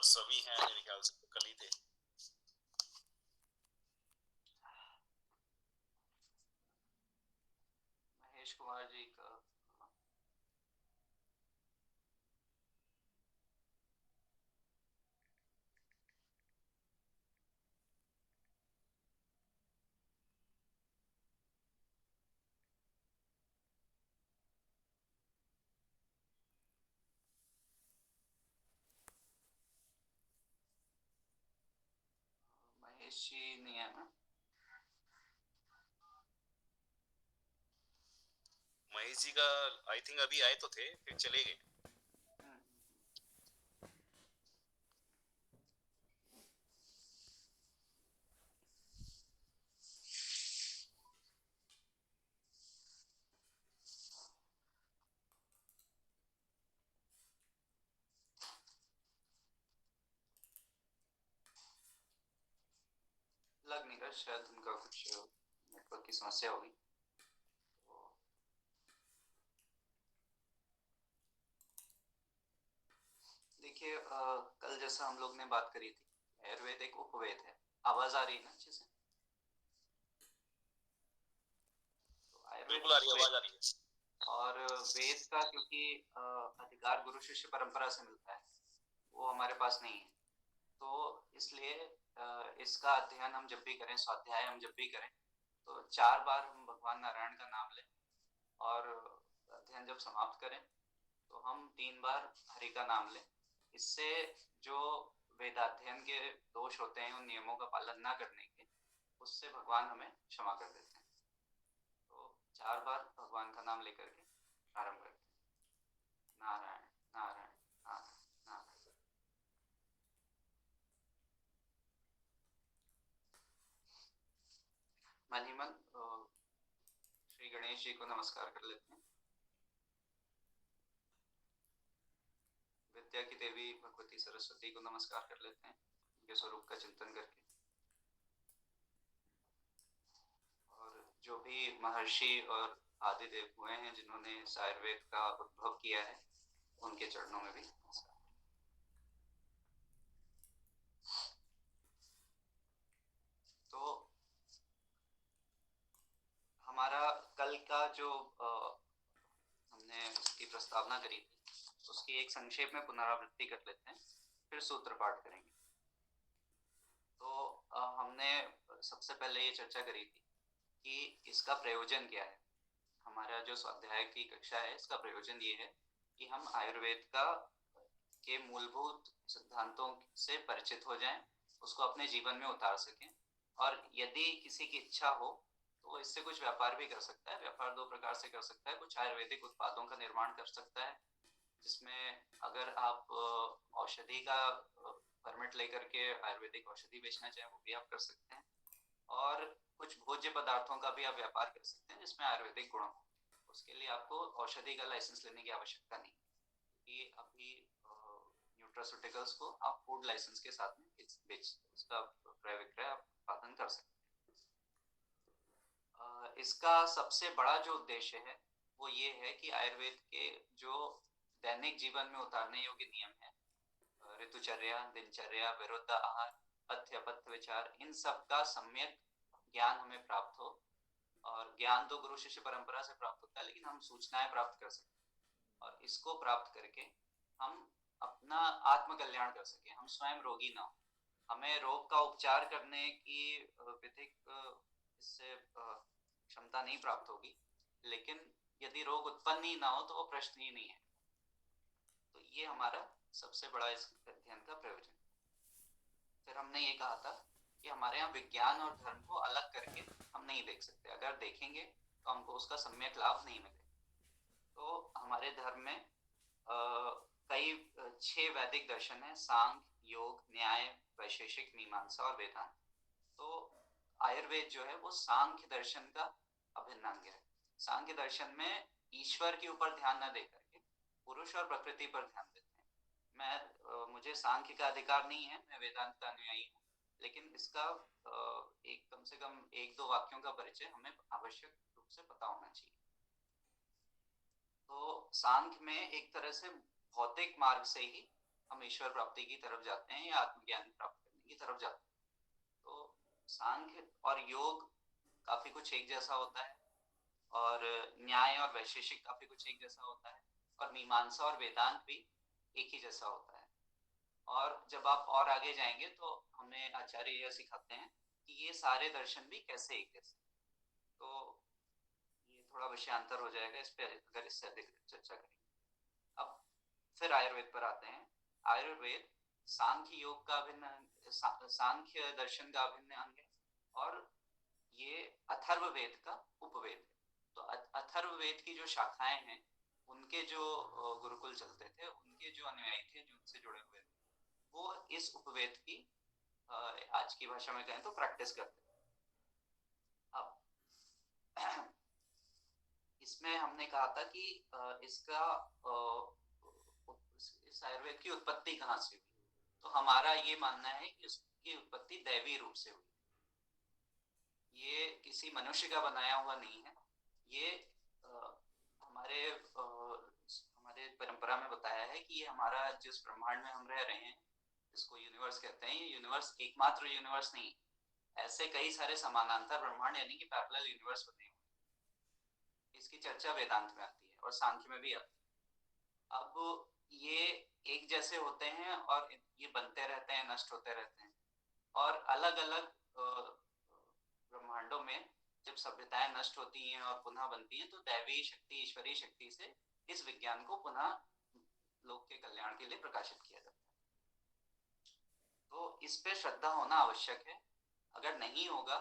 सभी हैं मेरे ख्याल से, तो कल ही थे। महेश कुमार जी का। महेश जी नहीं है ना। महेश जी का आई थिंक अभी आए तो थे, फिर चले गए। हम्म, लग नहीं रहा, शायद उनका कुछ नेटवर्क की समस्या होगी। तो देखिए, कल जैसा हम लोग ने बात करी थी, आयुर्वेद एक उपवेद है। आवाज आ रही है ना अच्छे से? तो आयुर्वेद बिल्कुल आ रही है, उपवेद। आवाज आ रही है। और वेद का क्योंकि अधिकार गुरु शिष्य परंपरा से मिलता है, वो हमारे पास नहीं है। तो इसलिए इसका अध्ययन हम जब भी करें, स्वाध्याय हम जब भी करें, तो 4 बार हम भगवान नारायण का नाम लें। और अध्ययन जब समाप्त करें तो हम 3 बार हरि का नाम लें। इससे जो वेदाध्ययन के दोष होते हैं, उन नियमों का पालन ना करने के, उससे भगवान हमें क्षमा कर देते हैं। तो 4 बार भगवान का नाम लेकर के प्रारंभ करते हैं। नारायण नारायण नारायण नारायण। मन ही मन श्री गणेश जी को नमस्कार कर लेते हैं। विद्या की देवी भगवती सरस्वती को नमस्कार कर लेते हैं, उनके स्वरूप का चिंतन करके। और जो भी महर्षि और आदिदेव हुए हैं जिन्होंने इस आयुर्वेद का उद्भव किया है, उनके चरणों में भी नमस्कार। तो हमारा कल का जो हमने उसकी प्रस्तावना करी थी, उसकी एक संक्षेप में पुनरावृत्ति कर लेते हैं, फिर सूत्र पाठ करेंगे। तो हमने सबसे पहले ये चर्चा करी थी कि इसका प्रयोजन क्या है। हमारा जो स्वाध्याय की कक्षा है, इसका प्रयोजन ये है कि हम आयुर्वेद का के मूलभूत सिद्धांतों से परिचित हो जाएं, उसको अपने जीवन में उतार सकें। और यदि किसी की इच्छा हो तो वो इससे कुछ व्यापार भी कर सकता है। व्यापार 2 प्रकार से कर सकता है। कुछ आयुर्वेदिक उत्पादों का निर्माण कर सकता है, जिसमें अगर आप औषधि का परमिट लेकर के आयुर्वेदिक औषधि बेचना चाहें, वो भी आप कर सकते हैं। और कुछ भोज्य पदार्थों का भी आप व्यापार कर सकते हैं जिसमें आयुर्वेदिक गुण हो। उसके लिए आपको औषधि का लाइसेंस लेने की आवश्यकता नहीं, कि अभी न्यूट्रास्यूटिकल्स को आप फूड लाइसेंस के साथ में बेच उसका क्रय विक्रय आप उत्पादन कर सकते हैं। इसका सबसे बड़ा जो उद्देश्य है वो ये है कि आयुर्वेद के जो दैनिक जीवन में उतारने योग्य नियम है, ऋतुचर्या, दिनचर्या, विरुद्ध आहार, पथ्य अपथ्य विचार, इन सब का सम्यक ज्ञान हमें प्राप्त हो। और ज्ञान तो गुरु शिष्य परंपरा से प्राप्त होता है, लेकिन हम सूचनाएं प्राप्त कर सकते हैं। और इसको प्राप्त करके हम अपना आत्म कल्याण कर सके, हम स्वयं रोगी ना हो। हमें रोग का उपचार करने की विधिक इससे क्षमता नहीं प्राप्त होगी, लेकिन यदि रोग उत्पन्न ही ना हो तो वो प्रश्न ही नहीं है। तो ये हमारा सबसे बड़ा इस अध्ययन का प्रयोजन। फिर हमने ये कहा था कि हमारे यहाँ विज्ञान और धर्म को अलग करके हम नहीं देख सकते। अगर देखेंगे तो हमको उसका सम्यक लाभ नहीं मिलेगा। तो हमारे धर्म में कई 6 वैदिक दर्शन है: सांख्य, योग, न्याय, वैशेषिक, मीमांसा और वेदांत। तो आयुर्वेद जो है वो सांख्य दर्शन का अभिन्न अंग है। सांख्य दर्शन में ईश्वर के ऊपर ध्यान न देकर के पुरुष और प्रकृति पर ध्यान देते हैं। मुझे सांख्य का अधिकार नहीं है, मैं वेदांत का अनुयायी हूँ, लेकिन इसका एक कम से कम 1-2 वाक्यों का परिचय हमें आवश्यक रूप से पता होना चाहिए। तो सांख्य में एक तरह से भौतिक मार्ग से ही हम ईश्वर प्राप्ति की तरफ जाते हैं या आत्मज्ञान प्राप्त करने की तरफ जाते हैं। तो सांख्य और योग काफी कुछ एक जैसा होता है, और न्याय और वैशेषिक काफी कुछ एक जैसा होता है, और मीमांसा और वेदांत भी एक ही जैसा होता है। और जब आप और आगे जाएंगे तो हमें आचार्य यह सिखाते हैं कि ये सारे दर्शन भी कैसे एक जैसे। तो ये थोड़ा विषयांतर हो जाएगा इस पे अगर इससे अधिक चर्चा करेंगे। अब फिर आयुर्वेद पर आते हैं। आयुर्वेद सांख्य योग का अभिन्न, सांख्य दर्शन का अभिन्न अंग है, और ये अथर्ववेद का उपवेद है। तो अथर्ववेद की जो शाखाएं हैं, उनके जो गुरुकुल चलते थे, उनके जो अनुयायी थे जो उनसे जुड़े हुए थे, वो इस उपवेद की आज की भाषा में कहें तो प्रैक्टिस करते थे। अब इसमें हमने कहा था कि इसका इस आयुर्वेद की उत्पत्ति कहाँ से हुई। तो हमारा ये मानना है कि इसकी उत्पत्ति दैवी रूप से हुई। ये किसी मनुष्य का बनाया हुआ नहीं है। ये हमारे हमारे परंपरा में बताया है कि ये हमारा जिस ब्रह्मांड में हम रह रहे हैं, जिसको यूनिवर्स कहते हैं, ये यूनिवर्स एकमात्र यूनिवर्स नहीं, ऐसे कई सारे समानांतर ब्रह्मांड यानी कि पैरेलल यूनिवर्स बने हुए। इसकी चर्चा वेदांत में आती है और सांख्य में भी आती है। अब ये एक जैसे होते हैं और ये बनते रहते हैं, नष्ट होते रहते हैं, और अलग अलग ब्रह्मांडों में जब सभ्यताएं नष्ट होती हैं और पुनः बनती हैं, तो दैवी शक्ति, ईश्वरीय शक्ति से इस विज्ञान को पुनः लोक के कल्याण के लिए प्रकाशित किया जाता है। तो इस पे श्रद्धा होना आवश्यक है। अगर नहीं होगा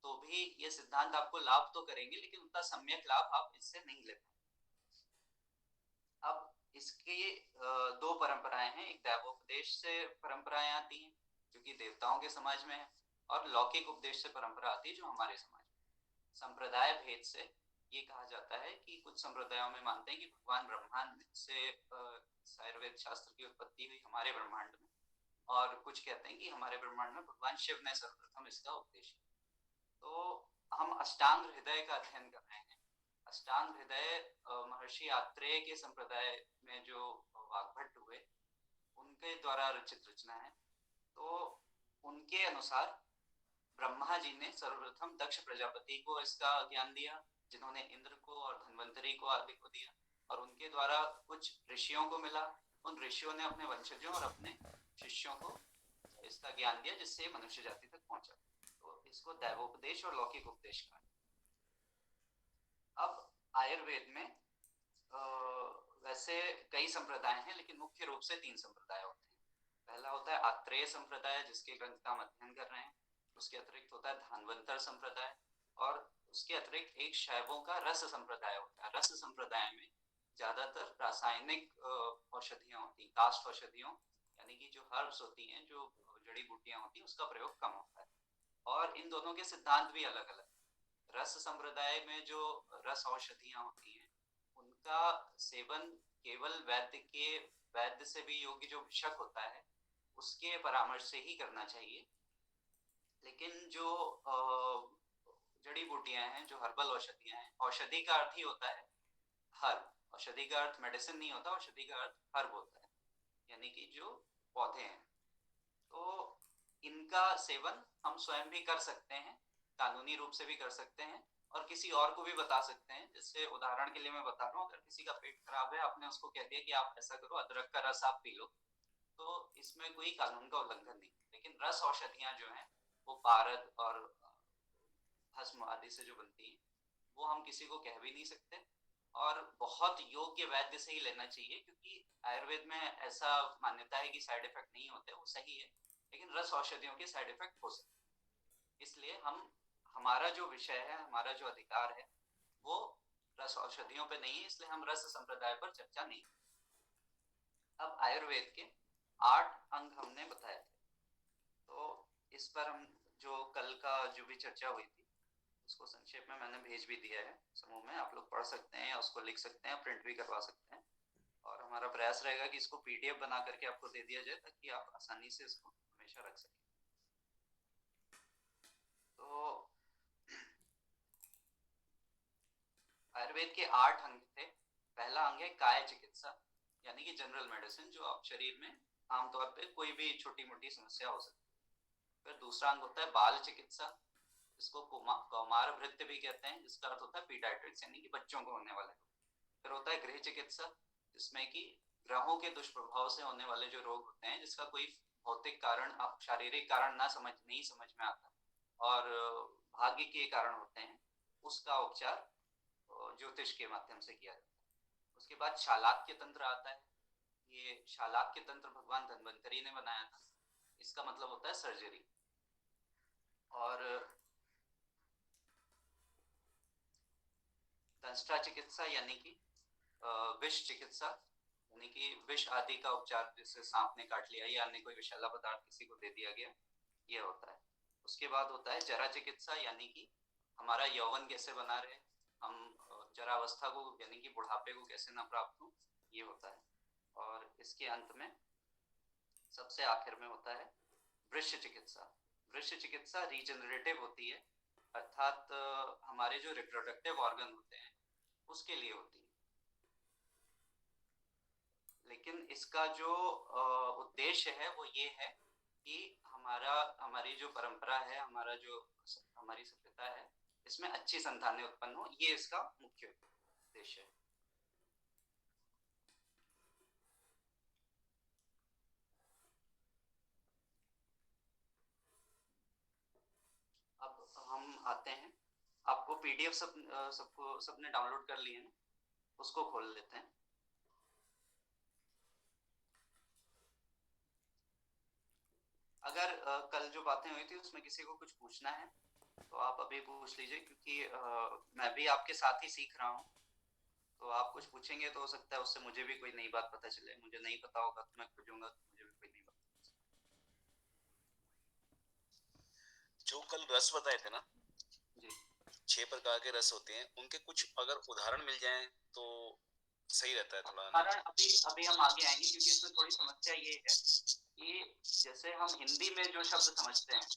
तो भी ये सिद्धांत आपको लाभ तो करेंगे, लेकिन उतना सम्यक लाभ आप इससे नहीं ले पाएंगे। अब इसकी दो परंपराएं हैं। एक दैवोपदेश से परंपराएं आती हैं जो कि देवताओं के समाज में है, और लौकिक उपदेश से परंपरा आती है जो हमारे समाज में। संप्रदाय भेद से ये कहा जाता है कि कुछ संप्रदायों में मानते हैं कि भगवान ब्रह्मा से आयुर्वेद शास्त्र की उत्पत्ति हुई हमारे ब्रह्मांड में, और कुछ कहते हैं कि हमारे ब्रह्मांड में भगवान शिव ने सर्वप्रथम इसका उपदेश किया। तो हम अष्टांग हृदय का अध्ययन कर रहे हैं। अष्टांग हृदय महर्षि आत्रेय के संप्रदाय में जो वाग्भट हुए, उनके द्वारा रचित रचना है। तो उनके अनुसार ब्रह्मा जी ने सर्वप्रथम दक्ष प्रजापति को इसका ज्ञान दिया, जिन्होंने इंद्र को और धन्वंतरी को आदि को दिया, और उनके द्वारा कुछ ऋषियों को मिला। उन ऋषियों ने अपने वंशजों और अपने शिष्यों को इसका ज्ञान दिया, जिससे मनुष्य जाति तक पहुंचा। तो इसको दैवोपदेश और लौकिक उपदेश कहा। अब आयुर्वेद में वैसे कई संप्रदाय हैं, लेकिन मुख्य रूप से 3 संप्रदाय होते हैं। पहला होता है आत्रेय संप्रदाय, जिसके ग्रंथ का हम अध्ययन कर रहे हैं। उसके अतिरिक्त होता है धानवंतर संप्रदाय, और उसके अतिरिक्त एक शैवों का रस संप्रदाय होता है। रस संप्रदाय में ज्यादातर रासायनिक औषधियां होती हैं, कास्ट औषधियों यानी कि जो हर्ब्स होती हैं, जो जड़ी बूटियां होती हैं, उसका प्रयोग कम होता है। और इन दोनों के सिद्धांत भी अलग अलग। रस संप्रदाय में जो रस औषधियां होती हैं, उनका सेवन केवल वैद्य से भी योग्य जो भिषक होता है उसके परामर्श से ही करना चाहिए। लेकिन जो जड़ी बूटियां हैं, जो हर्बल औषधियां हैं, औषधि का अर्थ ही होता है हर्ब। औषधि का अर्थ मेडिसिन नहीं होता, औषधि का अर्थ हर्ब होता है, यानी कि जो पौधे हैं। तो इनका सेवन हम स्वयं भी कर सकते हैं, कानूनी रूप से भी कर सकते हैं, और किसी और को भी बता सकते हैं। जैसे उदाहरण के लिए मैं बता रहा हूँ, अगर किसी का पेट खराब है, आपने उसको कह दिया कि आप ऐसा करो, अदरक का रस आप पी लो, तो इसमें कोई कानून का उल्लंघन नहीं। लेकिन रस औषधियां जो हैं, वो पारद और भस्म आदि से जो बनती हैं, वो हम किसी को कह भी नहीं सकते, और बहुत योग्य वैद्य से ही लेना चाहिए, क्योंकि आयुर्वेद में ऐसा मान्यता है कि साइड इफेक्ट नहीं होते, वो सही है, लेकिन रस औषधियों के साइड इफेक्ट हो सकते। इसलिए हमारा जो विषय है, हमारा जो अधिकार है, वो रस औषधियों पे नहीं है, इसलिए हम रस संप्रदाय पर चर्चा नहीं। अब आयुर्वेद के 8 अंग हमने बताए थे, तो इस पर हम जो कल का जो भी चर्चा हुई थी, उसको संक्षेप में मैंने भेज भी दिया है समूह में। आप लोग पढ़ सकते हैं, उसको लिख सकते हैं, प्रिंट भी करवा सकते हैं, और हमारा प्रयास रहेगा कि इसको पीडीएफ बना करके आपको दे दिया जाए, ताकि आप आसानी से इसको हमेशा रख सकें। तो आयुर्वेद के 8 अंग थे। पहला अंग है काय चिकित्सा, यानी कि जनरल मेडिसिन, जो आप शरीर में आमतौर पे कोई भी छोटी मोटी समस्या हो सकती है। फिर दूसरा अंग होता है बाल चिकित्सा, इसको कौमार भृत्य भी कहते हैं, जिसका अर्थ होता है पीडियाट्रिक्स यानी कि बच्चों को होने वाले रोग। फिर होता है गृह चिकित्सा, जिसमें कि ग्रहों के दुष्प्रभाव से होने वाले जो रोग होते हैं जिसका कोई भौतिक कारण शारीरिक कारण नहीं समझ में आता और भाग्य के कारण होते हैं, उसका उपचार ज्योतिष के माध्यम से किया जाता है। उसके बाद शालाक्य तंत्र आता है। ये शालाक्य तंत्र भगवान धन्वंतरी ने बनाया था। इसका मतलब होता है सर्जरी। और दंष्टा चिकित्सा यानी कि विष चिकित्सा, यानी कि विष आदि का उपचार, जैसे सांप ने काट लिया या अन्य कोई विषैला पदार्थ किसी को दे दिया गया, ये होता है। उसके बाद होता है जरा चिकित्सा, यानी कि हमारा यौवन कैसे बना रहे, हम जरावस्था को यानी कि बुढ़ापे को कैसे ना प्राप्त हो, ये होता है। और इसके अंत में सबसे आखिर में होता है वृक्ष चिकित्सा। वृक्ष चिकित्सा रीजनरेटिव होती है, अर्थात हमारे जो रिप्रोडक्टिव ऑर्गन होते हैं उसके लिए होती है। लेकिन इसका जो उद्देश्य है वो ये है कि हमारी जो परंपरा है, हमारी सभ्यता है, इसमें अच्छी संतानें उत्पन्न हो, ये इसका मुख्य उद्देश्य है। अब हम आते हैं, आपको पीडीएफ सबने डाउनलोड कर लिए हैं, उसको खोल लेते हैं। अगर कल जो बातें हुई थी उसमें किसी को कुछ पूछना है तो आप अभी पूछ लीजिए, क्योंकि मैं भी आपके साथ ही सीख रहा हूँ, तो आप कुछ पूछेंगे तो हो सकता है उससे मुझे भी कोई नई बात पता चले। मुझे नहीं पता होगा तो मैं खोजूंगा तो मुझे भी कोई नई बात। जो कल रस बताए थे ना, जी 6 प्रकार के रस होते हैं, उनके कुछ अगर उदाहरण मिल जाएं तो सही रहता है थोड़ा ना। कारण अभी अभी हम आगे आएंगे, क्योंकि इसमें थोड़ी समस्या ये है कि जैसे हम हिंदी में जो शब्द समझते हैं,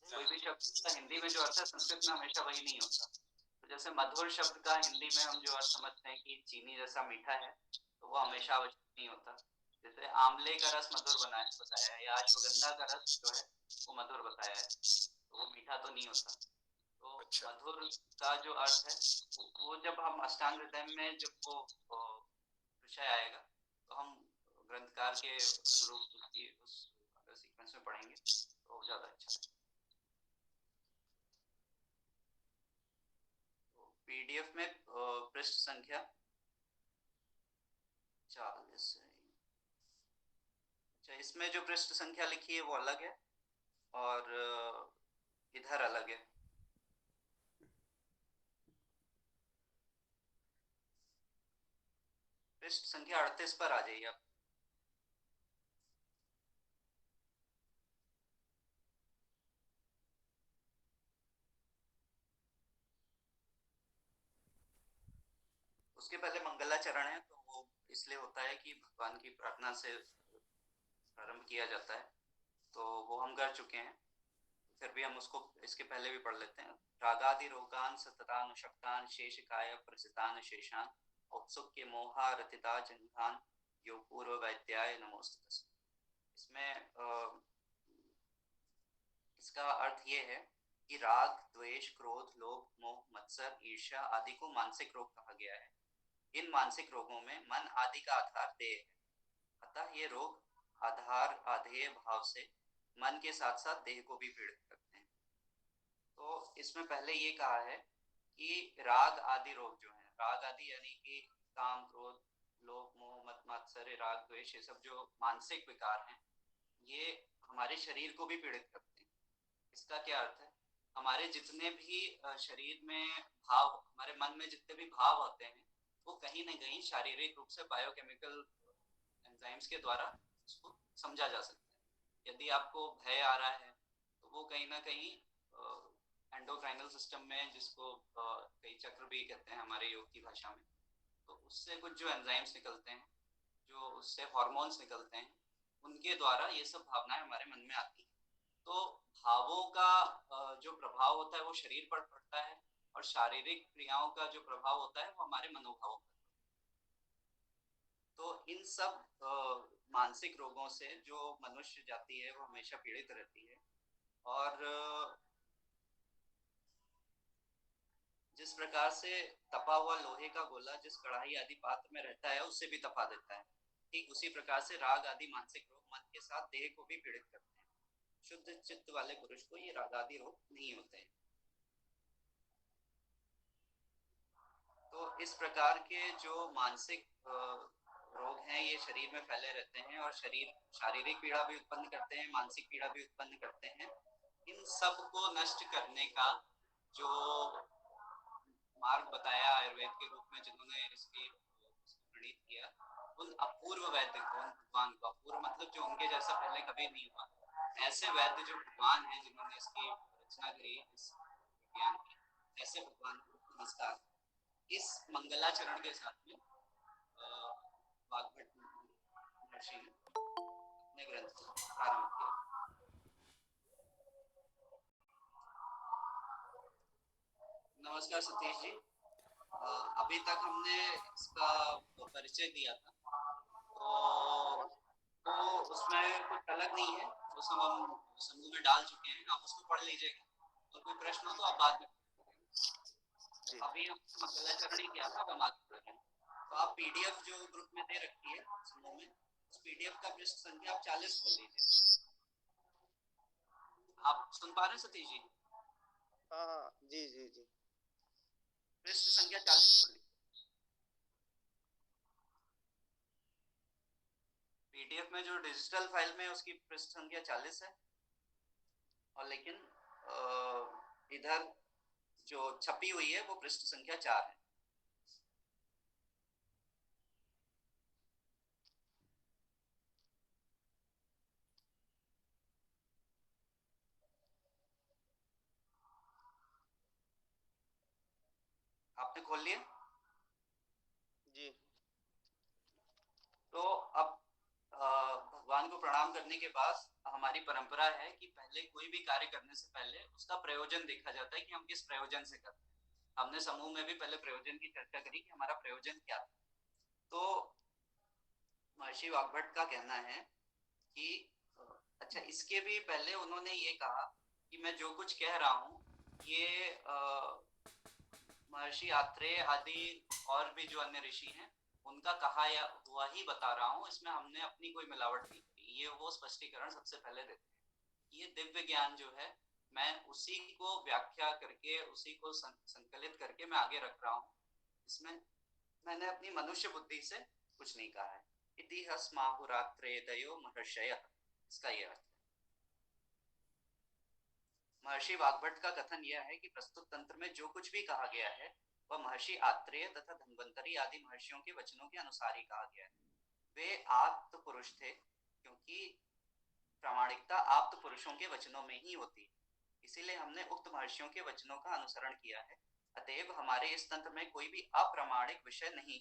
कोई भी शब्द का हिंदी में जो अर्थ है संस्कृत में हमेशा वही नहीं होता। तो जैसे मधुर शब्द का हिंदी में हम जो अर्थ समझते हैं कि चीनी जैसा मीठा है, तो वो हमेशा आवश्यक नहीं होता। जैसे आंवले का रस मधुर बताया है, या अश्वगंधा का रस जो है वो मधुर बताया है, तो वो मीठा तो नहीं होता। तो अच्छा। मधुर का जो अर्थ है वो जब हम अष्टांग हृदय में जब वो विषय आएगा तो हम ग्रंथकार के अनुरूप उसकी उस सीक्वेंस में पढ़ेंगे तो ज्यादा अच्छा है। तो पीडीएफ में पृष्ठ संख्या 40 है। अच्छा, इसमें जो पृष्ठ संख्या लिखी है वो अलग है और इधर अलग है। पृष्ठ संख्या 38 पर आ जाइए आप। उसके पहले मंगलाचरण है, तो वो इसलिए होता है कि भगवान की प्रार्थना से प्रारंभ किया जाता है, तो वो हम कर चुके हैं। फिर भी हम उसको इसके पहले भी पढ़ लेते हैं। रागादि रोगान सततानुशक्तान शेष काय प्रसितान शेषान औत्सुक के मोहा रतिता जन्धान यो पूर्व वैद्याय नमोस्तुते। इसमें इसका अर्थ ये है कि राग द्वेष क्रोध लोभ मोह मत्सर ईर्ष्या आदि को मानसिक रोग कहा गया है। इन मानसिक रोगों में मन आदि का आधार देह है, अतः ये रोग आधार आधेय भाव से मन के साथ साथ देह को भी पीड़ित करते हैं। तो इसमें पहले ये कहा है कि राग आदि रोग जो है, राग आदि यानी कि काम क्रोध लोभ मोह मत मात्सर्य राग द्वेष, ये सब जो मानसिक विकार हैं ये हमारे शरीर को भी पीड़ित करते हैं। इसका क्या अर्थ है? हमारे जितने भी शरीर में भाव, हमारे मन में जितने भी भाव होते हैं वो कहीं ना कहीं शारीरिक रूप से बायोकेमिकल एंजाइम्स के द्वारा उसको समझा जा सकता है। यदि आपको भय आ रहा है तो वो कहीं ना कहीं एंडोक्राइनल सिस्टम में, जिसको कई चक्र भी कहते हैं हमारे योग की भाषा में, तो उससे कुछ जो एंजाइम्स निकलते हैं, जो उससे हार्मोन्स निकलते हैं, उनके द्वारा ये सब भावनाएं हमारे मन में आती हैं। तो भावों का जो प्रभाव होता है वो शरीर पर पड़ता है, और शारीरिक क्रियाओं का जो प्रभाव होता है वो हमारे मनोभावों पर। तो इन सब मानसिक रोगों से जो मनुष्य जाति है वो हमेशा पीड़ित रहती है। और जिस प्रकार से तपा हुआ लोहे का गोला जिस कढ़ाई आदि पात्र में रहता है उससे भी तपा देता है, ठीक उसी प्रकार से राग आदि मानसिक रोग मन के साथ देह को भी पीड़ित करते हैं। शुद्ध चित्त वाले पुरुष को ये राग आदि रोग नहीं होते हैं। तो इस प्रकार के जो मानसिक रोग हैं ये शरीर में फैले रहते हैं और शारीरिक पीड़ा भी उत्पन्न करते हैं, मानसिक पीड़ा भी उत्पन्न करते हैं। इन सब को नष्ट करने का जो मार्ग बताया आयुर्वेद के रूप में, जिन्होंने इसकी प्रणीत किया, उन अपूर्व वैद्य को, उन भगवान को, अपूर्व मतलब जो उनके जैसा पहले कभी नहीं हुआ, ऐसे वैद्य जो भगवान हैं जिन्होंने इसकी रचना करी इस विज्ञान की, ऐसे भगवान को नमस्कार। इस मंगलाचरण के साथ में वाग्भट महर्षि ने अपने ग्रंथ को प्रारंभ किया। नमस्कार सतीश जी। अभी तक हमने इसका परिचय दिया था, तो उसमें कुछ अलग नहीं है, वो सब हम समूह में डाल चुके हैं, आप उसको पढ़ लीजिएगा और कोई प्रश्न हो तो आप बाद में। अभी हम मंगलाचरण ही किया था, अब हम आगे बढ़ रहे हैं। तो आप पीडीएफ जो ग्रुप में दे रखी है समूह में, उस पीडीएफ का पृष्ठ संख्या आप 40 खोल लीजिए। आप सुन पा रहे हैं सतीश जी? हाँ हाँ जी जी जी। पृष्ठ संख्या 40 खोल लीजिए। पीडीएफ में जो डिजिटल फाइल में उसकी पृष्ठ संख्या 40 है, और लेकिन इधर जो छपी हुई है वो पृष्ठ संख्या 4 है। आपने खोल लिया? जी। तो अब भगवान को प्रणाम करने के बाद हमारी परंपरा है कि पहले कोई भी कार्य करने से पहले उसका प्रयोजन देखा जाता है कि हम किस प्रयोजन से करते हैं। हमने समूह में भी पहले प्रयोजन की चर्चा करी कि हमारा प्रयोजन क्या था। तो महर्षि वाग्भट का कहना है कि अच्छा, इसके भी पहले उन्होंने ये कहा कि मैं जो कुछ कह रहा हूँ ये महर्षि आत्रेय आदि और भी जो अन्य ऋषि हैं उनका कहा या हुआ ही बता रहा हूँ, इसमें हमने अपनी कोई मिलावट नहीं की। ये वो स्पष्टीकरण सबसे पहले देते हैं। ये दिव्य ज्ञान जो है मैं उसी को व्याख्या करके, उसी को संकलित करके मैं आगे रख रहा हूँ। इसमें मैंने अपनी मनुष्य बुद्धि से कुछ नहीं कहा है। इतिहास माहुरात्रेदयो महर्षय, इसका यह अर्थ है। महर्षि वाग्भट का कथन यह है कि प्रस्तुत तंत्र में जो कुछ भी कहा गया है वह महर्षि आत्रेय तथा धन्वंतरी आदि महर्षियों के वचनों के अनुसार ही कहा गया है। वे आप्त पुरुष थे, क्योंकि प्रामाणिकता आप्त पुरुषों के वचनों में ही होती है, इसीलिए हमने उक्त महर्षियों के वचनों का अनुसरण किया है। अतएव हमारे इस तंत्र में कोई भी अप्रामाणिक विषय नहीं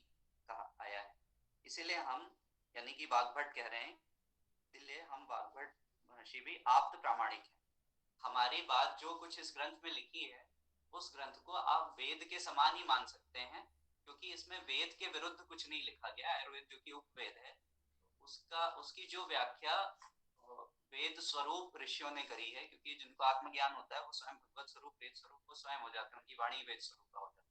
कहा आया है। इसीलिए हम, यानी कि वाग्भट कह रहे हैं, इसलिए हम वाग्भट महर्षि भी आप्त प्रामाणिक है। हमारी बात जो कुछ इस ग्रंथ में लिखी है उस ग्रंथ को आप वेद के समान ही मान सकते हैं, क्योंकि इसमें वेद के विरुद्ध कुछ नहीं लिखा गया। आयुर्वेद जो कि उपवेद है उसकी जो व्याख्या वेद स्वरूप ऋषियों ने करी है, क्योंकि जिनको आत्मज्ञान होता है वो स्वयं भगवत स्वरूप, वेद स्वरूप वो स्वयं हो जाते हैं, उनकी वाणी वेद स्वरूप का होता है।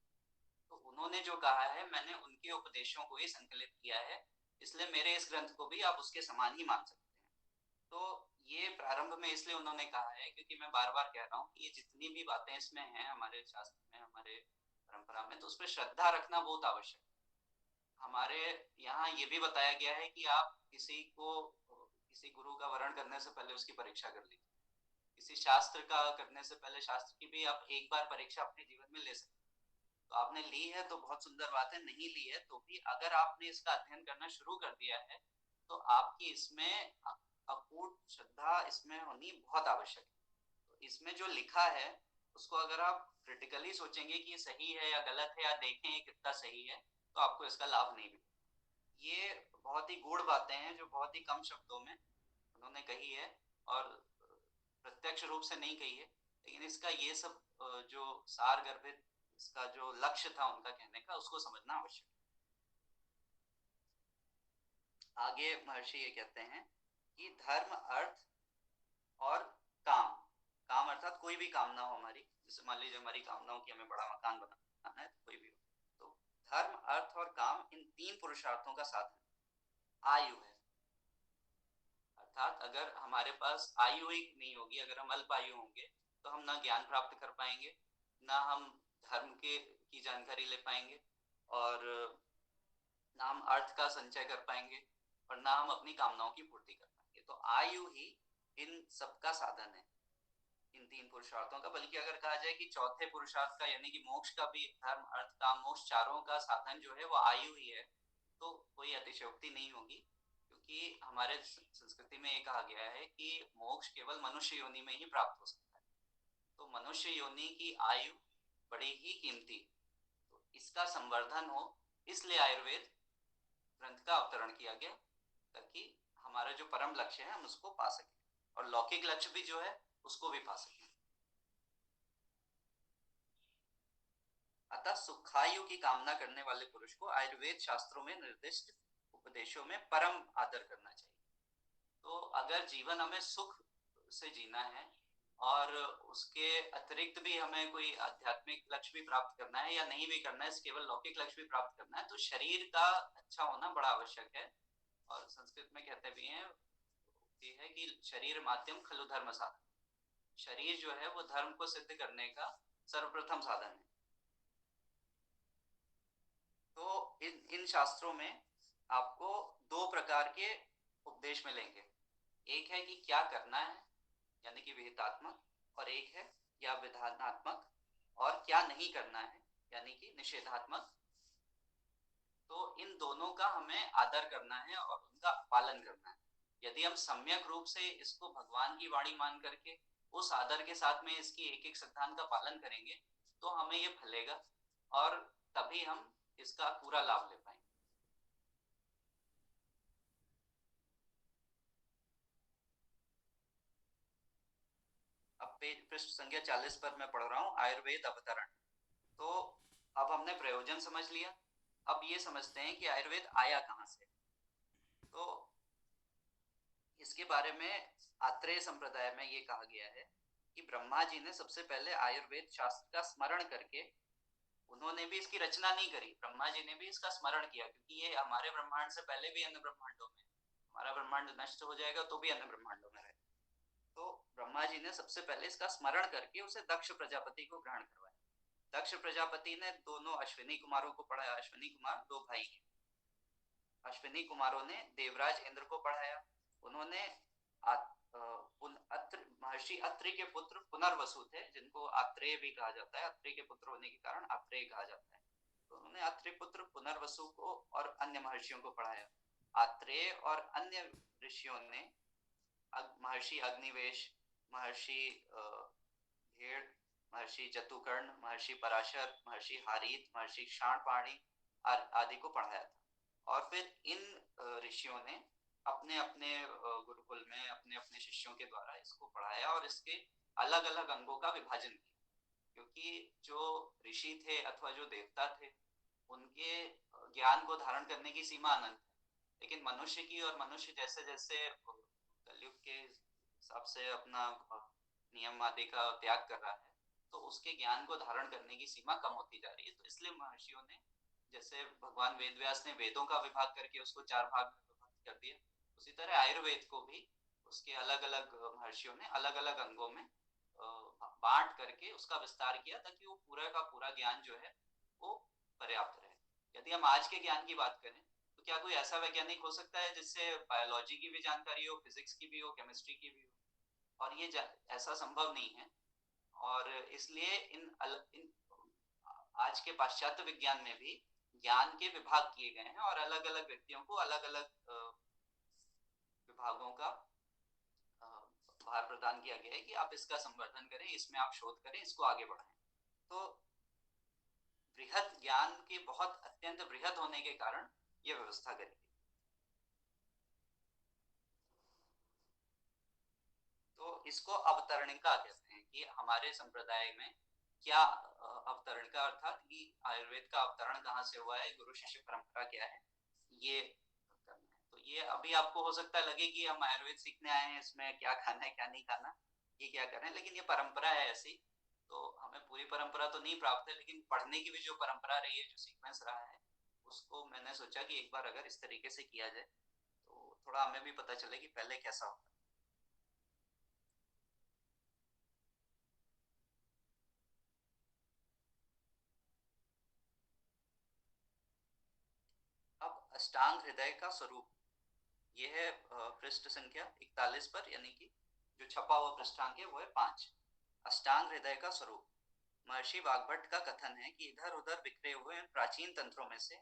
तो उन्होंने जो कहा है मैंने उनके उपदेशों को ही संकलित किया है, इसलिए मेरे इस ग्रंथ को भी आप उसके समान ही मान सकते हैं। तो ये प्रारंभ में इसलिए उन्होंने कहा है क्योंकि मैं बार बार कह रहा हूँ कि ये जितनी भी बातें इसमें हैं हमारे शास्त्र में, हमारे परंपरा में, तो उस पर श्रद्धा रखना बहुत आवश्यक है। हमारे यहाँ ये भी बताया गया है कि आप किसी गुरु का वर्ण करने से पहले उसकी परीक्षा कर लीजिए। किसी शास्त्र का करने से पहले शास्त्र की भी आप एक बार परीक्षा अपने जीवन में ले सकते हैं। तो आपने ली है तो बहुत सुंदर बात है, नहीं ली है तो भी अगर आपने इसका अध्ययन करना शुरू कर दिया है तो आपकी इसमें अकूट श्रद्धा इसमें होनी बहुत आवश्यक है। तो इसमें जो लिखा है उसको अगर आप क्रिटिकली सोचेंगे कि ये सही है या गलत है, या देखें ये कितना सही है, तो आपको इसका लाभ नहीं मिलेगा। ये बहुत ही गूढ़ बातें हैं जो बहुत ही कम शब्दों में उन्होंने कही है और प्रत्यक्ष रूप से नहीं कही है, लेकिन इसका ये सब जो सार गर्भित इसका जो लक्ष्य था उनका कहने का, उसको समझना आवश्यक है। आगे महर्षि ये कहते हैं कि धर्म, अर्थ और काम, काम अर्थात कोई भी कामना हो हमारी, जैसे मान लीजिए हमारी कामनाओं की हमें बड़ा मकान बनाना है, कोई भी हो, तो धर्म, अर्थ और काम, इन तीन पुरुषार्थों का साधन आयु है। अर्थात अगर हमारे पास आयु ही नहीं होगी, अगर हम अल्प आयु होंगे, तो हम ना ज्ञान प्राप्त कर पाएंगे, ना हम धर्म के की जानकारी ले पाएंगे, और ना हम अर्थ का संचय कर पाएंगे, और ना हम अपनी कामनाओं की पूर्ति कर पाएंगे। तो आयु ही इन सबका साधन है, इन तीन पुरुषार्थों का। बल्कि अगर कहा जाए कि चौथे पुरुषार्थ का, यानी कि मोक्ष का भी, धर्म, अर्थ, काम, मोक्ष, चारों का साधन जो है वो आयु ही है, तो कोई अतिशयोक्ति नहीं होगी। क्योंकि हमारे संस्कृति में ये कहा गया है कि मोक्ष केवल मनुष्य योनि में ही प्राप्त हो सकता है, तो मनुष्य योनि की आयु बड़ी ही कीमती, तो इसका संवर्धन हो, इसलिए आयुर्वेद ग्रंथ का अवतरण किया गया, ताकि हमारा जो परम लक्ष्य है हम उसको पा सकें, और लौकिक लक्ष्य भी जो है उसको भी पा सकें। अतः सुखायु की कामना करने वाले पुरुष को आयुर्वेद शास्त्रों में निर्दिष्ट उपदेशों में परम आदर करना चाहिए। तो अगर जीवन हमें सुख से जीना है, और उसके अतिरिक्त भी हमें कोई आध्यात्मिक लक्ष्य भी प्राप्त करना है, या नहीं भी करना है, केवल लौकिक लक्ष्य भी प्राप्त करना है, तो शरीर का अच्छा होना बड़ा आवश्यक है। और संस्कृत में कहते भी हैं, ये है कि शरीर माध्यम खलु धर्म साधन, शरीर जो है वो धर्म को सिद्ध करने का सर्वप्रथम साधन है। तो इन शास्त्रों में आपको दो प्रकार के उपदेश मिलेंगे, एक है कि क्या करना है, यानी कि विहितात्मक, और एक है या विधानात्मक, और क्या नहीं करना है, यानी कि निषेधात्मक। तो इन दोनों का हमें आदर करना है और उनका पालन करना है। यदि हम सम्यक रूप से इसको भगवान की वाणी मान करके उस आदर के साथ में इसकी एक एक सिद्धांत का पालन करेंगे, तो हमें ये फलेगा, और तभी हम इसका पूरा लाभ ले पाएंगे। अब पेज पृष्ठ संख्या 40 पर मैं पढ़ रहा हूँ, आयुर्वेद अवतरण। तो अब हमने प्रयोजन समझ लिया, अब ये समझते हैं कि आयुर्वेद आया कहाँ से। तो इसके बारे में आत्रेय संप्रदाय में ये कहा गया है कि ब्रह्मा जी ने सबसे पहले आयुर्वेद शास्त्र का स्मरण करके, उन्होंने भी इसकी रचना नहीं करी, ब्रह्मा जी ने भी इसका स्मरण किया, क्योंकि ये हमारे ब्रह्मांड से पहले भी अन्य ब्रह्मांडों में, हमारा ब्रह्मांड नष्ट हो जाएगा तो भी अन्य ब्रह्मांडों में रहे। तो ब्रह्मा जी ने सबसे पहले इसका स्मरण करके उसे दक्ष प्रजापति को ग्रहण करवाया। दक्ष प्रजापति ने दोनों अश्विनी कुमारों को पढ़ाया, अश्विनी कुमार दो भाई हैं, अश्विनी कुमारों ने देवराज इंद्र को पढ़ाया, उन्होंने महर्षि अत्रि के पुत्र पुनर्वसु थे, जिनको आत्रेय भी कहा जाता है, अत्रि के पुत्र होने के कारण आत्रेय कहा जाता है। तो उन्होंने अत्रि पुत्र पुनर्वसु को और अन्य महर्षियों को पढ़ाया। आत्रेय और अन्य ऋषियों ने महर्षि अग्निवेश, महर्षि भेड़, महर्षि जतुकर्ण, महर्षि पराशर, महर्षि हारीत, महर्षि क्षाणपाणी आदि को पढ़ाया था। और फिर इन ऋषियों ने अपने अपने गुरुकुल में अपने अपने शिष्यों के द्वारा इसको पढ़ाया, और इसके अलग अलग अंगों का विभाजन किया, क्योंकि जो ऋषि थे अथवा जो देवता थे, उनके ज्ञान को धारण करने की सीमा अनंत है, लेकिन मनुष्य की, और मनुष्य जैसे जैसे कलयुग के हिसाब से अपना नियम आदि का त्याग कर रहा है, तो उसके ज्ञान को धारण करने की सीमा कम होती जा रही है। तो इसलिए महर्षियों ने, जैसे भगवान वेद व्यास ने वेदों का विभाग करके उसको 4 भाग में विभाजित कर दिया, उसी तरह आयुर्वेद को भी उसके अलग अलग महर्षियों ने अलग अलग अंगों में बांट करके उसका विस्तार किया, ताकि वो पूरा का पूरा ज्ञान जो है वो पर्याप्त रहे। यदि हम आज के ज्ञान की बात करें, तो क्या कोई ऐसा वैज्ञानिक हो सकता है जिससे बायोलॉजी की भी जानकारी हो, फिजिक्स की भी हो, केमिस्ट्री की भी हो? और ये ऐसा संभव नहीं है। और इसलिए इन आज के पाश्चात्य विज्ञान में भी ज्ञान के विभाग किए गए हैं, और अलग अलग व्यक्तियों को अलग अलग विभागों का भार प्रदान किया गया है कि आप इसका संवर्धन करें, इसमें आप शोध करें, इसको आगे बढ़ाएं। तो बृहद ज्ञान के बहुत अत्यंत बृहद होने के कारण यह व्यवस्था करी। तो इसको अवतरणिका कहते हैं, कि हमारे संप्रदाय में क्या अवतरणिका, अर्थात कि आयुर्वेद का अवतरण कहाँ से हुआ है, गुरु शिष्य परंपरा क्या है, ये करना है। तो ये अभी आपको हो सकता है लगे कि हम आयुर्वेद सीखने आए हैं, इसमें क्या खाना है क्या नहीं खाना, ये क्या कर रहे हैं, लेकिन ये परंपरा है ऐसी। तो हमें पूरी परंपरा तो नहीं प्राप्त है, लेकिन पढ़ने की भी जो परंपरा रही है, जो सीक्वेंस रहा है, उसको मैंने सोचा कि एक बार अगर इस तरीके से किया जाए तो थोड़ा हमें भी पता चले कि पहले कैसा होता है। अब अष्टांग हृदय का स्वरूप, ये है पृष्ठ संख्या 41 पर, यानी कि जो छपा हुआ पृष्ठांक है वो है 5। अष्टांग हृदय का स्वरूप। महर्षि वाग्भट का कथन है कि इधर उधर बिखरे हुए प्राचीन तंत्रों में से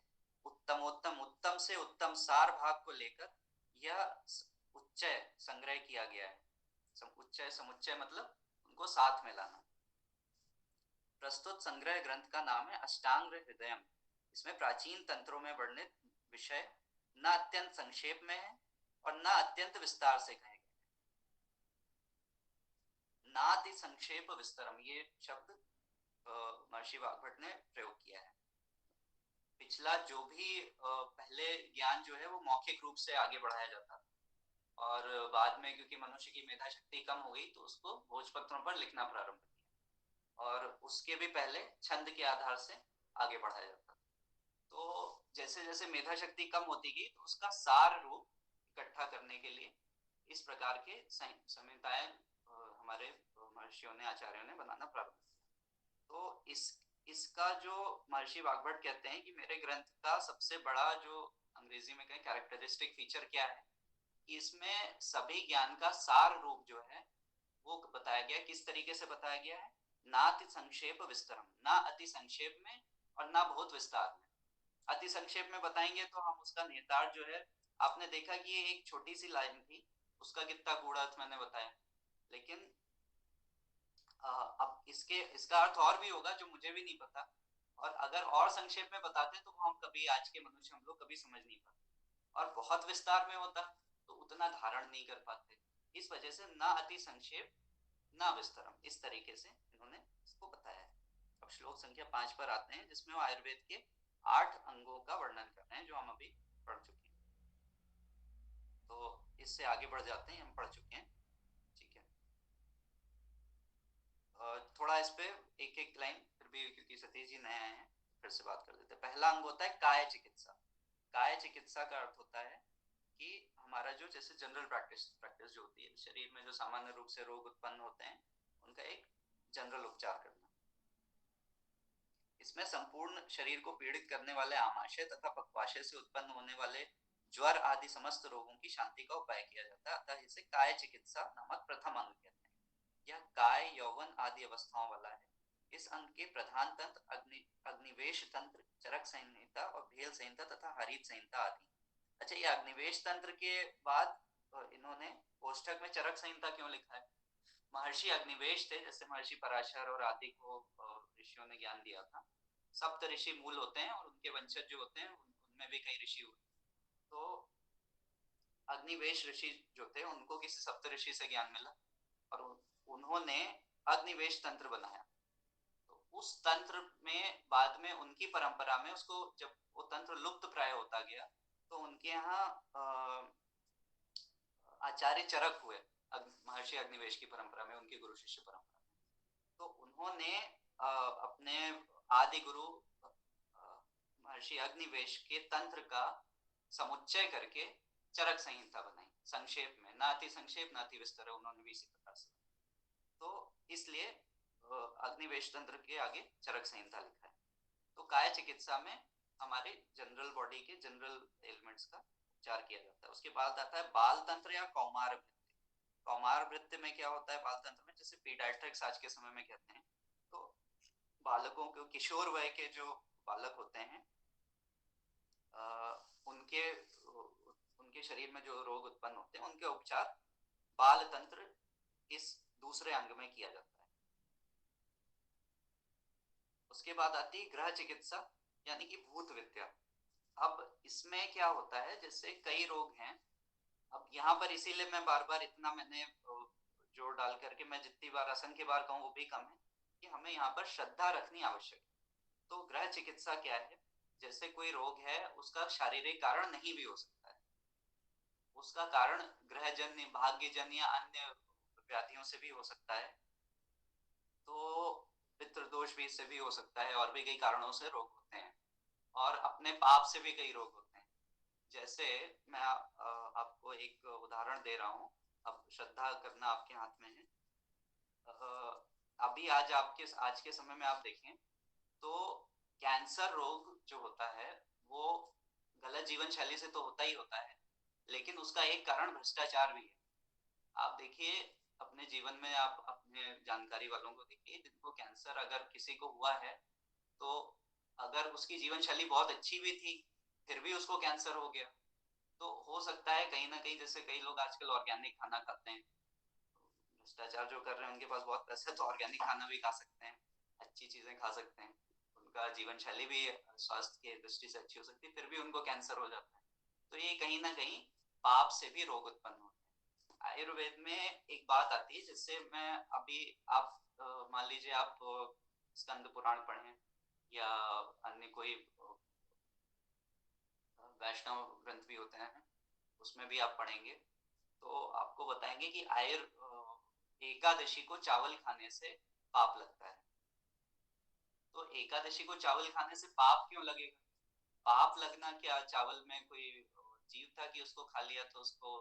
उत्तमोत्तम, उत्तम से उत्तम सार भाग को लेकर यह उच्चय संग्रह किया गया है। उच्चय समुच्चय मतलब उनको साथ में लाना। प्रस्तुत संग्रह ग्रंथ का नाम है अष्टांग हृदयम। इसमें प्राचीन तंत्रों में वर्णित विषय न अत्यंत संक्षेप में है और न अत्यंत विस्तार से कहे गए। नाति संक्षेप विस्तरम, ये शब्द महर्षि वाग्भट ने प्रयोग किया है। पिछला जो भी पहले ज्ञान जो है वो मौखिक रूप से आगे बढ़ाया जाता था, और बाद में क्योंकि मनुष्य की मेधा शक्ति कम हो गई तो उसको भोजपत्रों पर लिखना प्रारंभ किया, और उसके भी पहले छंद के आधार से आगे बढ़ाया जाता था। तो जैसे जैसे मेधा शक्ति कम होती गई तो उसका सार रूप इकट्ठा करने के लिए इस प्रकार के संहिताएं हमारे महर्षियों ने, आचार्यों ने बनाना प्रारंभ किया। तो इसका जो महर्षि वाग्भट कहते हैं कि मेरे ग्रंथ का सबसे बड़ा जो अंग्रेजी में कहें कैरेक्टरिस्टिक फीचर क्या है, कि इसमें सभी ज्ञान का सार रूप जो है वो बताया गया। किस तरीके से बताया गया है? ना अति संक्षेप विस्तरम, ना अति संक्षेप में और ना बहुत विस्तार में। अति संक्षेप में बताएंगे तो हम उसका निहितार्थ जो है, आपने देखा कि ये एक छोटी सी लाइन थी, उसका कितना गूढ़ अर्थ मैंने बताया, लेकिन अब इसका अर्थ और भी होगा जो मुझे भी नहीं पता, और अगर और संक्षेप में बताते तो हम कभी, आज के मनुष्य हम लोग कभी समझ नहीं पाते, और बहुत विस्तार में होता तो उतना धारण नहीं कर पाते। इस वजह से ना अति संक्षेप ना विस्तरम, इस तरीके से इन्होंने इसको बताया है। अब श्लोक संख्या 5 पर आते हैं, जिसमें वो आयुर्वेद के 8 अंगों का वर्णन कर रहे हैं जो हम अभी पढ़ चुके हैं। तो इससे आगे बढ़ जाते हैं, हम पढ़ चुके हैं, ठीक है। थोड़ा इस पे एक एक लाइन फिर भी, क्योंकि सतीश जी नए आए हैं, फिर से बात कर देते हैं। पहला अंग होता है काय चिकित्सा। काय चिकित्सा का अर्थ होता है कि हमारा जो जैसे जनरल प्रैक्टिस जो होती है, शरीर में जो सामान्य रूप से रोग उत्पन्न होते हैं उनका एक जनरल उपचार करना। इसमें संपूर्ण शरीर को पीड़ित करने वाले आमाशय तथा पक्वाशय से उत्पन्न होने वाले ज्वर आदि समस्त रोगों की शांति का उपाय किया जाता है। अतः इसे काय चिकित्सा नामक प्रथम अंग कहते हैं। यह काय, यौवन आदि अवस्थाओं वाला है। इस अंग के प्रधान तंत्र अग्निवेश तंत्र, चरक संहिता और भेल संहिता तथा हरित संहिता आदि। अच्छा, ये अग्निवेश तंत्र के बाद इन्होंने कोष्ठक में चरक संहिता क्यों लिखा है? महर्षि अग्निवेश थे, जैसे महर्षि पराशर और आदि को ऋषियों ने ज्ञान दिया था। सप्त ऋषि मूल होते हैं और उनके वंशज जो होते हैं उनमें भी कई ऋषि हुए। तो अग्निवेश ऋषि जो थे उनको किसी सप्त ऋषि से ज्ञान मिला और उन्होंने अग्निवेश तंत्र बनाया। तो उस तंत्र में बाद में उनकी परंपरा में उसको, जब वो तंत्र लुप्त प्राय होता गया तो उनके यहाँ आचार्य चरक हुए महर्षि अग्निवेश की परंपरा में, उनके गुरु शिष्य परंपरा में। तो उन्होंने अपने आदि गुरु महर्षि अग्निवेश के तंत्र का समुच्चय करके चरक संहिता बनाई, संक्षेप में, ना अति संक्षेप ना अति विस्तार, उन्होंने भी इसी प्रकार से। तो इसलिए अग्निवेश तंत्र के आगे चरक संहिता लिखा है। तो काय चिकित्सा में हमारे जनरल बॉडी के जनरल एलिमेंट्स का उपचार किया जाता है। उसके बाद आता है बाल तंत्र या कौमार वृत्ति। कौमार वृत्ति में क्या होता है? बाल तंत्र में, जैसे पीडियाट्रिक्स आज के समय में कहते हैं, तो बालकों को, किशोर वय के जो बालक होते हैं उनके शरीर में जो रोग उत्पन्न होते हैं उनके उपचार बाल तंत्र इस दूसरे अंग में किया जाता है। उसके बाद आती है गृह चिकित्सा, यानी कि भूत विद्या। अब इसमें क्या होता है, जैसे कई रोग हैं, अब यहाँ पर इसीलिए मैं बार बार इतना मैंने जोर डाल करके, मैं जितनी बार, असंख्य बार कहूँ वो भी कम है, कि हमें यहाँ पर श्रद्धा रखनी आवश्यक है। तो गृह चिकित्सा क्या है? जैसे कोई रोग है, उसका शारीरिक कारण नहीं भी हो सकता है, उसका कारण ग्रहजन्य, भाग्यजन्य या अन्य व्याधियों से भी हो सकता है। तो पितृदोष भी इससे भी हो सकता है, और भी कई कारणों से रोग होते हैं, और अपने पाप से भी कई रोग होते हैं। जैसे मैं आपको एक उदाहरण दे रहा हूँ। अब श्रद्धा करना आपके हाथ में है। अभी आज के समय में आप देखें तो कैंसर रोग जो होता है वो गलत जीवन शैली से तो होता ही होता है, लेकिन उसका एक कारण भ्रष्टाचार भी है। आप देखिए अपने जीवन में, आप अपने जानकारी वालों को देखिए जिनको कैंसर अगर किसी को हुआ है, तो अगर उसकी जीवन शैली बहुत अच्छी भी थी फिर भी उसको कैंसर हो गया। तो हो सकता है कहीं ना कहीं, जैसे कई लोग आजकल ऑर्गेनिक खाना खाते हैं, भ्रष्टाचार जो कर रहे हैं उनके पास बहुत पैसा है तो ऑर्गेनिक खाना भी खा सकते हैं, अच्छी चीजें खा सकते हैं, उनका जीवन शैली भी स्वास्थ्य की दृष्टि से अच्छी हो सकती है, फिर भी उनको कैंसर हो जाता है। तो ये कहीं ना कहीं पाप से भी रोग उत्पन्न होते हैं। आयुर्वेद में एक बात आती है, जिससे मैं अभी, आप मान लीजिए आप स्कंद पुराण पढ़ें या अन्य कोई वैष्णव ग्रंथ भी होते हैं उसमें भी आप पढ़ेंगे, तो आपको बताएंगे कि एकादशी को चावल खाने से पाप लगता है। तो एकादशी को चावल खाने से पाप क्यों लगेगा? पाप लगना क्या, चावल में कोई जीव था कि उसको खा लिया तो उसको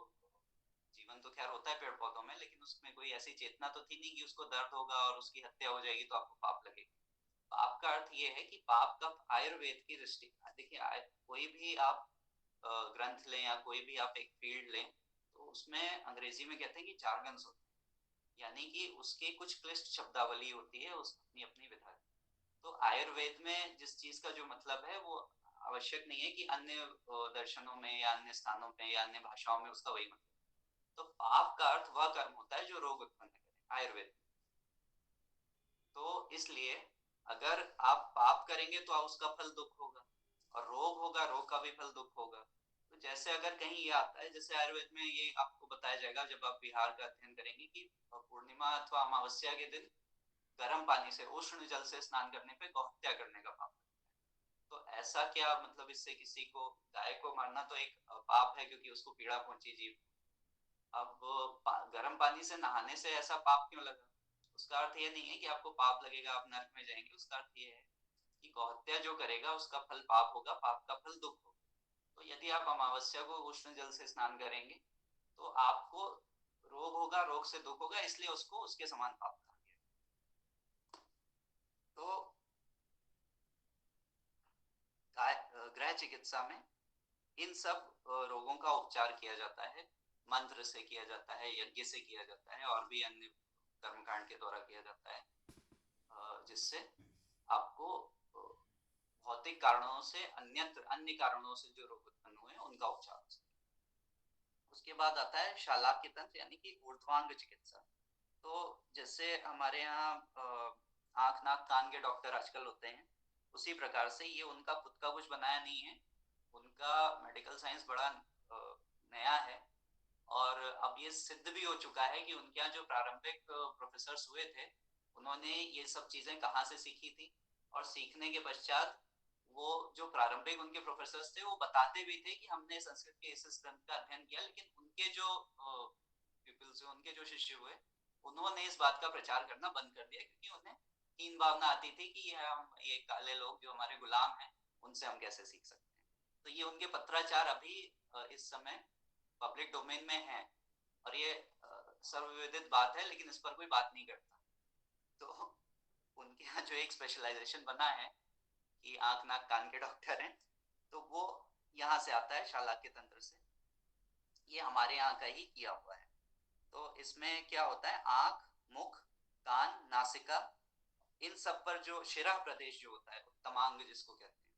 जीवन तो खैर होता है पेड़ पौधों में, लेकिन उसमें कोई ऐसी चेतना तो थी नहीं कि उसको दर्द होगा और उसकी हत्या हो जाएगी तो आपको पाप लगेगा। पाप का अर्थ ये है कि पाप का आयुर्वेद की दृष्टि, देखिए कोई भी आप ग्रंथ लें या कोई भी आप एक फील्ड लें, तो उसमें अंग्रेजी में कहते हैं कि जार्गन्स होते हैं, यानी कि उसके कुछ क्लिष्ट शब्दावली होती है, उस अपनी अपनी विधा। तो आयुर्वेद में जिस चीज का जो मतलब है वो आवश्यक नहीं है कि अन्य दर्शनों में या अन्य स्थानों में या अन्य भाषाओं में उसका वही मतलब। तो पाप का अर्थ वह कर्म होता है जो रोग उत्पन्न करे आयुर्वेद में। तो इसलिए अगर आप पाप करेंगे तो उसका फल दुख होगा, और रोग होगा, रोग का भी फल दुख होगा। तो जैसे अगर कहीं ये आता है, जैसे आयुर्वेद में ये आपको बताया जाएगा जब आप बिहार का अध्ययन करेंगे, कि पूर्णिमा अथवा अमावस्या के दिन गर्म पानी से, उष्ण जल से स्नान करने पे गौहत्या करने का पाप। तो ऐसा क्या मतलब, इससे किसी को, गाय को मारना तो एक पाप है क्योंकि उसको पीड़ा पहुंची जीव। अब गर्म पानी से नहाने से ऐसा पाप क्यों लगा? उसका अर्थ ये नहीं है कि आपको पाप लगेगा, आप नरक में जाएंगे। उसका अर्थ ये है कि गौहत्या जो करेगा उसका फल पाप होगा, पाप का फल दुख होगा। तो यदि आप अमावस्या को उष्ण जल से स्नान करेंगे तो आपको रोग होगा, रोग से दुख होगा, इसलिए उसको उसके समान पाप कहा गया। तो गृह चिकित्सा में इन सब रोगों का उपचार किया जाता है, मंत्र से किया जाता है, यज्ञ से किया जाता है, और भी अन्य कर्मकांड के द्वारा किया जाता है, जिससे आपको भौतिक कारणों से, अन्य कारणों से जो रोग उत्पन्न हुए उनका उपचार हो सके। उसके बाद आता है शालाक्य तंत्र, यानी कि ऊर्ध्वांग चिकित्सा। तो जैसे हमारे यहाँ आंख नाक कान के डॉक्टर आजकल होते हैं, उसी प्रकार से ये उनका खुद का कुछ बनाया नहीं है, उनका मेडिकल साइंस बड़ा नया है, और अब ये सिद्ध भी हो चुका है कि उनके यहाँ जो प्रारंभिक प्रोफेसर हुए थे उन्होंने ये सब चीजें कहाँ से सीखी थी, और सीखने के पश्चात वो जो प्रारंभिक उनके प्रोफेसर थे वो बताते भी थे कि हमने संस्कृत के इस ग्रंथ का अध्ययन किया, लेकिन उनके जो पीपल्स, उनके जो शिष्य हुए, उन्होंने इस बात का प्रचार करना बंद कर दिया, क्योंकि उन्हें हीन भावना आती थी कि ये काले लोग जो हमारे गुलाम हैं उनसे हम कैसे सीख सकते हैं। तो ये उनके पत्राचार अभी इस समय पब्लिक डोमेन में है, और ये सर्वविदित बात है, लेकिन इस पर कोई बात नहीं करता। तो उनके यहाँ जो एक स्पेशलाइजेशन बना है कि आंख नाक कान के डॉक्टर हैं, तो वो यहाँ से आता है शालाक्य तंत्र से। ये हमारे यहाँ का ही किया हुआ है। तो इसमें क्या होता है, आंख, मुख, कान, नासिका, इन सब पर जो शिरा प्रदेश जो होता है, उत्तमांग जिसको कहते हैं,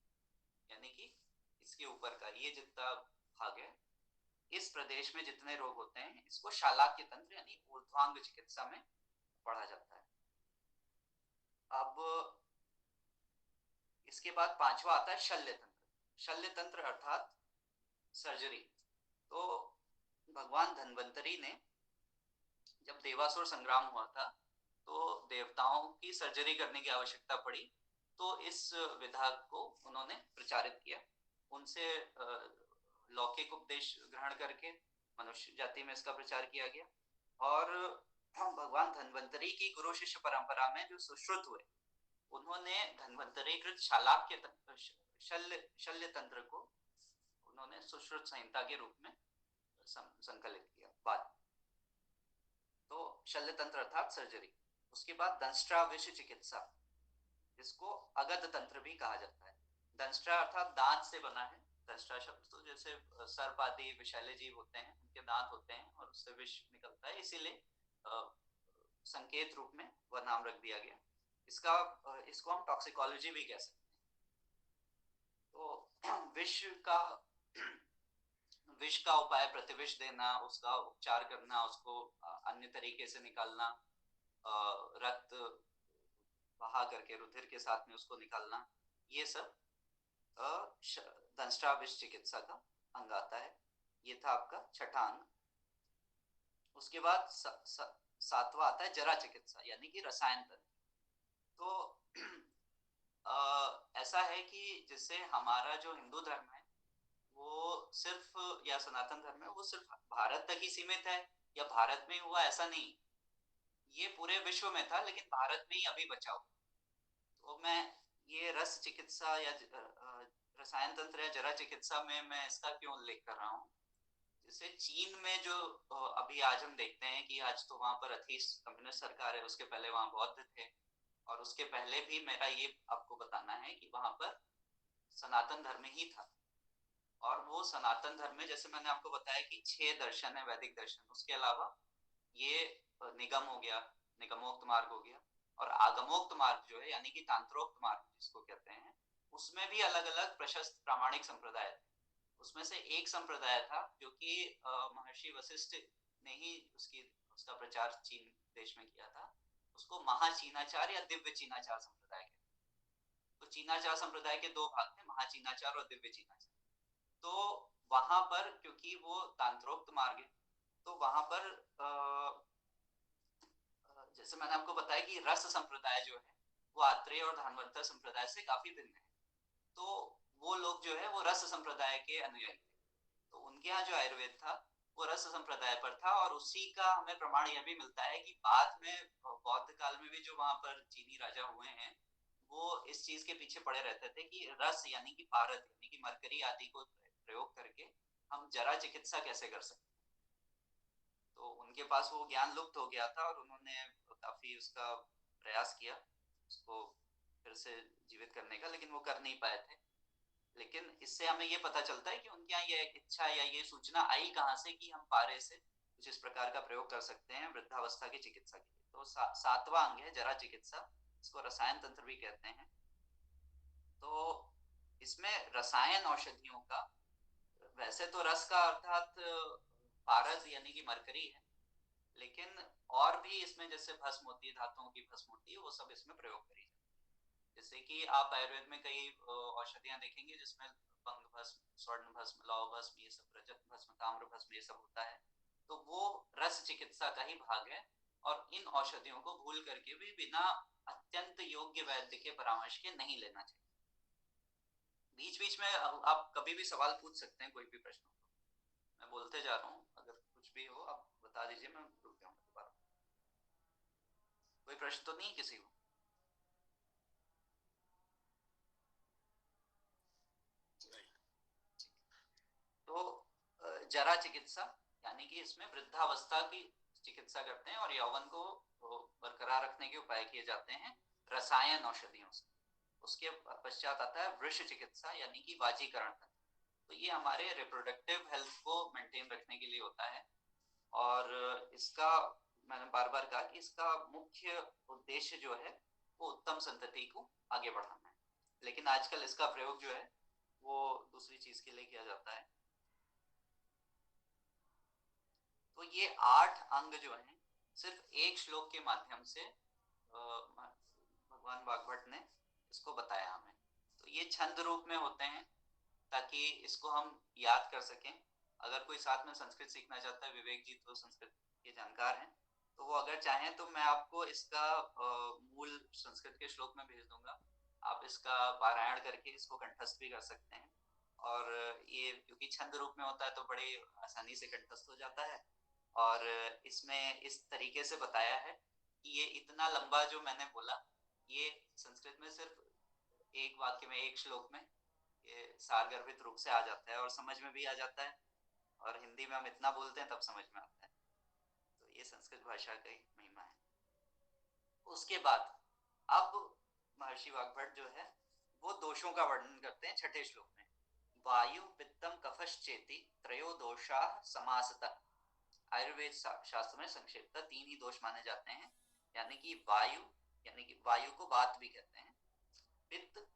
यानी कि इसके ऊपर का ये जितना भाग है, इस प्रदेश में जितने रोग होते हैं इसको शालाक्य तंत्र यानी ऊर्ध्वांग चिकित्सा में पढ़ा जाता है। अब इसके बाद पांचवा आता है शल्य तंत्र। शल्य तंत्र अर्थात सर्जरी। तो भगवान धन्वंतरी ने जब देवासुर संग्राम हुआ था तो देवताओं की सर्जरी करने की आवश्यकता पड़ी, तो इस विधा को उन्होंने प्रचारित किया, उनसे लौकिक उपदेश ग्रहण करके मनुष्य जाति में इसका प्रचार किया गया। और भगवान धन्वंतरी की गुरु शिष्य परंपरा में जो सुश्रुत हुए, उन्होंने धन्वंतरीकृत शालाक्य शल्य शल्य तंत्र को उन्होंने सुश्रुत संहिता के रूप में संकलित किया बाद। तो शल्य तंत्र अर्थात सर्जरी। उसके बाद दंष्ट्रा विष चिकित्सा, इसको अगध तंत्र भी कहा जाता है। दंष्ट्रा अर्थात दांत से बना है। दंष्ट्रा शब्द तो जैसे सर्प आदि विषैले जीव होते हैं, उनके दांत होते हैं और उससे विष निकलता है, इसीलिए संकेत रूप में वह नाम रख दिया गया। इसको हम टॉक्सिकोलॉजी भी कह सकते हैं। तो विष का उपाय प्रतिविष देना, उसका उपचार करना, उसको अन्य तरीके से निकालना, रक्त बहा करके रुधिर के साथ में उसको निकालना, ये सब दंष्ट्रा विष चिकित्सा का अंग आता है। ये था आपका छठा अंग। उसके बाद सातवां आता है जरा चिकित्सा, यानी कि रसायन तंत्र। तो ऐसा है कि जैसे हमारा जो हिंदू धर्म है वो सिर्फ, या सनातन धर्म है वो सिर्फ भारत तक ही सीमित है, या भारत में हुआ, ऐसा नहीं। ये पूरे विश्व में था, लेकिन भारत में ही अभी बचा हुआ। तो मैं ये रस चिकित्सा या रसायन तंत्र या जरा चिकित्सा में मैं इसका क्यों उल्लेख कर रहा हूँ? जैसे चीन में जो अभी आज हम देखते हैं कि आज तो वहां पर अथीस्ट कम्युनिस्ट सरकार है, उसके पहले वहां बौद्ध थे, और उसके पहले भी मेरा ये आपको बताना है कि वहां पर सनातन धर्म ही था। और वो सनातन धर्म में, जैसे मैंने आपको बताया कि 6 दर्शन है, वैदिक दर्शन, उसके अलावा ये निगम हो गया, निगमोक्त मार्ग हो गया, और आगमोक्त मार्ग जो है यानी कि तांत्रोक्त मार्ग जिसको कहते हैं, उसमें भी अलग अलग प्रशस्त प्रामाणिक संप्रदाय थे। उसमें से एक संप्रदाय था जो कि महर्षि वशिष्ठ ने ही उसका प्रचार चीन देश में किया था। उसको महाचीनाचार या दिव्य चीनाचार संप्रदाय कहते हैं। तो चीनाचार संप्रदाय के 2 भाग थे, महाचीनाचार और दिव्य चीनाचार। तो वहां पर क्योंकि वो तांत्रोक्त मार्ग है, तो वहां पर जैसे मैंने आपको बताया कि रस संप्रदाय जो है वो आत्रेय और धन्वंतर संप्रदाय से काफी भिन्न है। तो वो लोग जो है वो रस संप्रदाय के अनुयायी थे। तो उनके यहाँ जो आयुर्वेद था वो रस संप्रदाय पर था, और उसी का हमें प्रमाण यह भी मिलता है कि बाद में बौद्ध काल में भी जो वहां पर चीनी राजा हुए हैं, वो इस चीज के पीछे पड़े रहते थे कि रस यानी कि पारद यानी कि मरकरी आदि को प्रयोग करके हम जरा चिकित्सा कैसे कर सकते हैं। तो उनके पास वो ज्ञान लुप्त हो गया था, और उन्होंने काफी उसका प्रयास किया उसको फिर से जीवित करने का, लेकिन वो कर नहीं पाए थे। लेकिन इससे हमें ये पता चलता है कि उनके यहाँ ये इच्छा या ये सूचना आई कहाँ से कि हम पारे से कुछ इस प्रकार का प्रयोग कर सकते हैं वृद्धावस्था की चिकित्सा के लिए। तो सातवां अंग है जरा चिकित्सा, इसको रसायन तंत्र भी कहते हैं। तो इसमें रसायन औषधियों का, वैसे तो रस का अर्थात पारद यानी कि मरकरी है, लेकिन और भी इसमें जैसे भस्म होती है, धातुओं की भस्म होती है, वो सब इसमें प्रयोग करी जाती है। जैसे कि आप आयुर्वेद में कई औषधियां देखेंगे जिसमें भंग भस्म, स्वर्ण भस्म, लौह भस्म, ये सब, रजत भस्म, ताम्र भस्म, ये सब होता है। तो वो रस चिकित्सा का ही भाग है, और इन औषधियों को भूल करके भी बिना अत्यंत योग्य वैद्य के परामर्श के नहीं लेना चाहिए। बीच बीच में आप कभी भी सवाल पूछ सकते हैं, कोई भी प्रश्न हो। मैं बोलते जा रहा हूँ, अगर कुछ भी हो आप बता दीजिए, मैं रुक जाऊंगा दोबारा। कोई प्रश्न तो नहीं किसी को? तो जरा चिकित्सा यानी कि इसमें वृद्धावस्था की चिकित्सा करते हैं, और यौवन को बरकरार रखने के उपाय किए जाते हैं रसायन औषधियों से। उसके पश्चात आता है वृक्ष चिकित्सा यानी कि वाजीकरण तंत्र। तो ये हमारे रिप्रोडक्टिव हेल्थ को मेंटेन रखने के लिए होता है, और इसका मैंने बार बार कहा कि इसका मुख्य उद्देश्य जो है वो उत्तम संतति को आगे बढ़ाना है। लेकिन आजकल इसका प्रयोग जो है वो दूसरी चीज के लिए किया जाता है। तो ये 8 अंग जो हैं सिर्फ एक श्लोक के माध्यम से भगवान वाग्भट ने इसको बताया हमें। तो ये छंद रूप में होते हैं ताकि इसको हम याद कर सकें। अगर कोई साथ में संस्कृत सीखना चाहता है, विवेक जी तो संस्कृत के जानकार हैं, तो वो अगर चाहें तो मैं आपको इसका मूल संस्कृत के श्लोक में भेज दूंगा। आप इसका पारायण करके इसको कंठस्थ भी कर सकते हैं, और ये क्योंकि छंद रूप में होता है तो बड़ी आसानी से कंठस्थ हो जाता है। और इसमें इस तरीके से बताया है कि ये इतना लंबा जो मैंने बोला, ये संस्कृत में सिर्फ एक वाक्य में, एक श्लोक में ये सारगर्भित रूप से आ जाता है और समझ में भी आ जाता है। और हिंदी में हम इतना बोलते हैं तब समझ में आता है। तो ये संस्कृत भाषा की महिमा है। उसके बाद अब महर्षि वाग्भट जो है वो दोषों का वर्णन करते हैं छठे श्लोक में। वायु पित्तम कफश्चेति त्रयो दोषा समासतः। आयुर्वेद शास्त्र में संक्षिप्त तीन ही दोष माने जाते हैं, यानी कि वायु, यानी कि वायु को वात भी कहते हैं, पित्त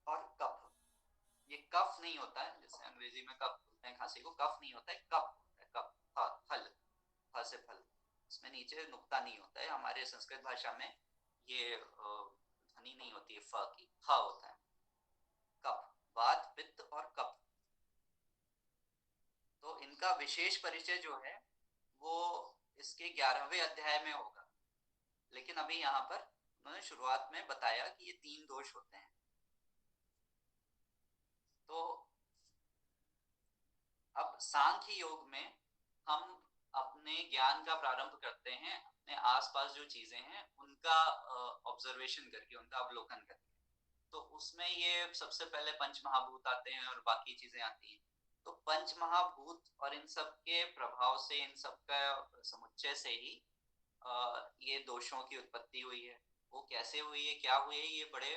और कफ। ये कफ नहीं होता है, जैसे अंग्रेजी में कफ बोलते हैं खांसी को, कफ नहीं होता है, कफ होता है। कफ फल, फ से फल, इसमें नीचे नुक्ता नहीं होता है। हमारे संस्कृत भाषा में ये ध्वनि नहीं होती है फ की, फ होता है। कफ, वात, पित्त और कफ। तो इनका विशेष परिचय जो है वो इसके 11वें अध्याय में होगा, लेकिन अभी यहाँ पर उन्होंने शुरुआत में बताया कि ये तीन दोष होते हैं। तो अब सांख्य योग में हम अपने ज्ञान का प्रारंभ करते हैं अपने आसपास जो चीजें हैं उनका ऑब्जर्वेशन करके, उनका अवलोकन करके। तो उसमें ये सबसे पहले पंच महाभूत आते हैं और बाकी चीजें आती हैं। तो पंच महाभूत और इन सब के प्रभाव से, इन सब का समुच्चय से ही ये दोषों की उत्पत्ति हुई है। वो कैसे हुई है, क्या हुई है, ये बड़े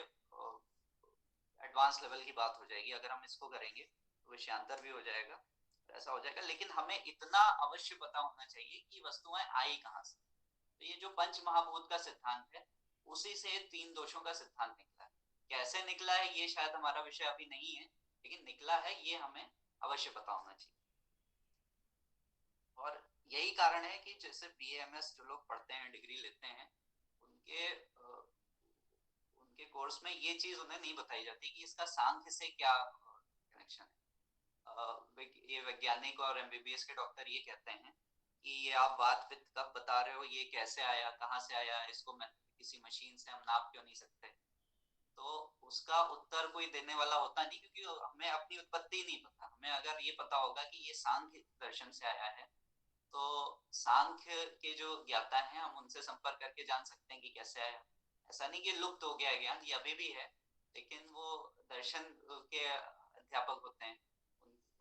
एडवांस लेवल की बात हो जाएगी। अगर हम इसको करेंगे तो विषयांतर भी हो जाएगा, ऐसा हो जाएगा। लेकिन हमें इतना अवश्य पता होना चाहिए कि वस्तुएं आई कहाँ से। तो ये जो पंच महाभूत का सिद्धांत है उसी से तीन दोषों का सिद्धांत निकला है। कैसे निकला है ये शायद हमारा विषय अभी नहीं है, लेकिन निकला है ये हमें अवश्य पता होना चाहिए। और यही कारण है कि जैसे बीएमएस जो लोग पढ़ते हैं, डिग्री लेते हैं, उनके उनके कोर्स में ये चीज उन्हें नहीं बताई जाती कि इसका सांख्य से क्या कनेक्शन है। ये वैज्ञानिक और एमबीबीएस के डॉक्टर ये कहते हैं कि ये आप वात पित्त कफ बता रहे हो, ये कैसे आया, कहाँ से आया, इसको किसी मशीन से हम नाप क्यों नहीं सकते। तो उसका उत्तर कोई देने वाला होता नहीं, क्योंकि हमें अपनी उत्पत्ति नहीं पता। हमें अगर ये पता होगा कि ये सांख्य दर्शन से आया है तो सांख्य के जो ज्ञाता हैं हम उनसे संपर्क करके जान सकते हैं कि कैसे आया। ऐसा नहीं कि लुप्त हो गया ज्ञान, ये अभी भी है, लेकिन वो दर्शन के अध्यापक होते हैं,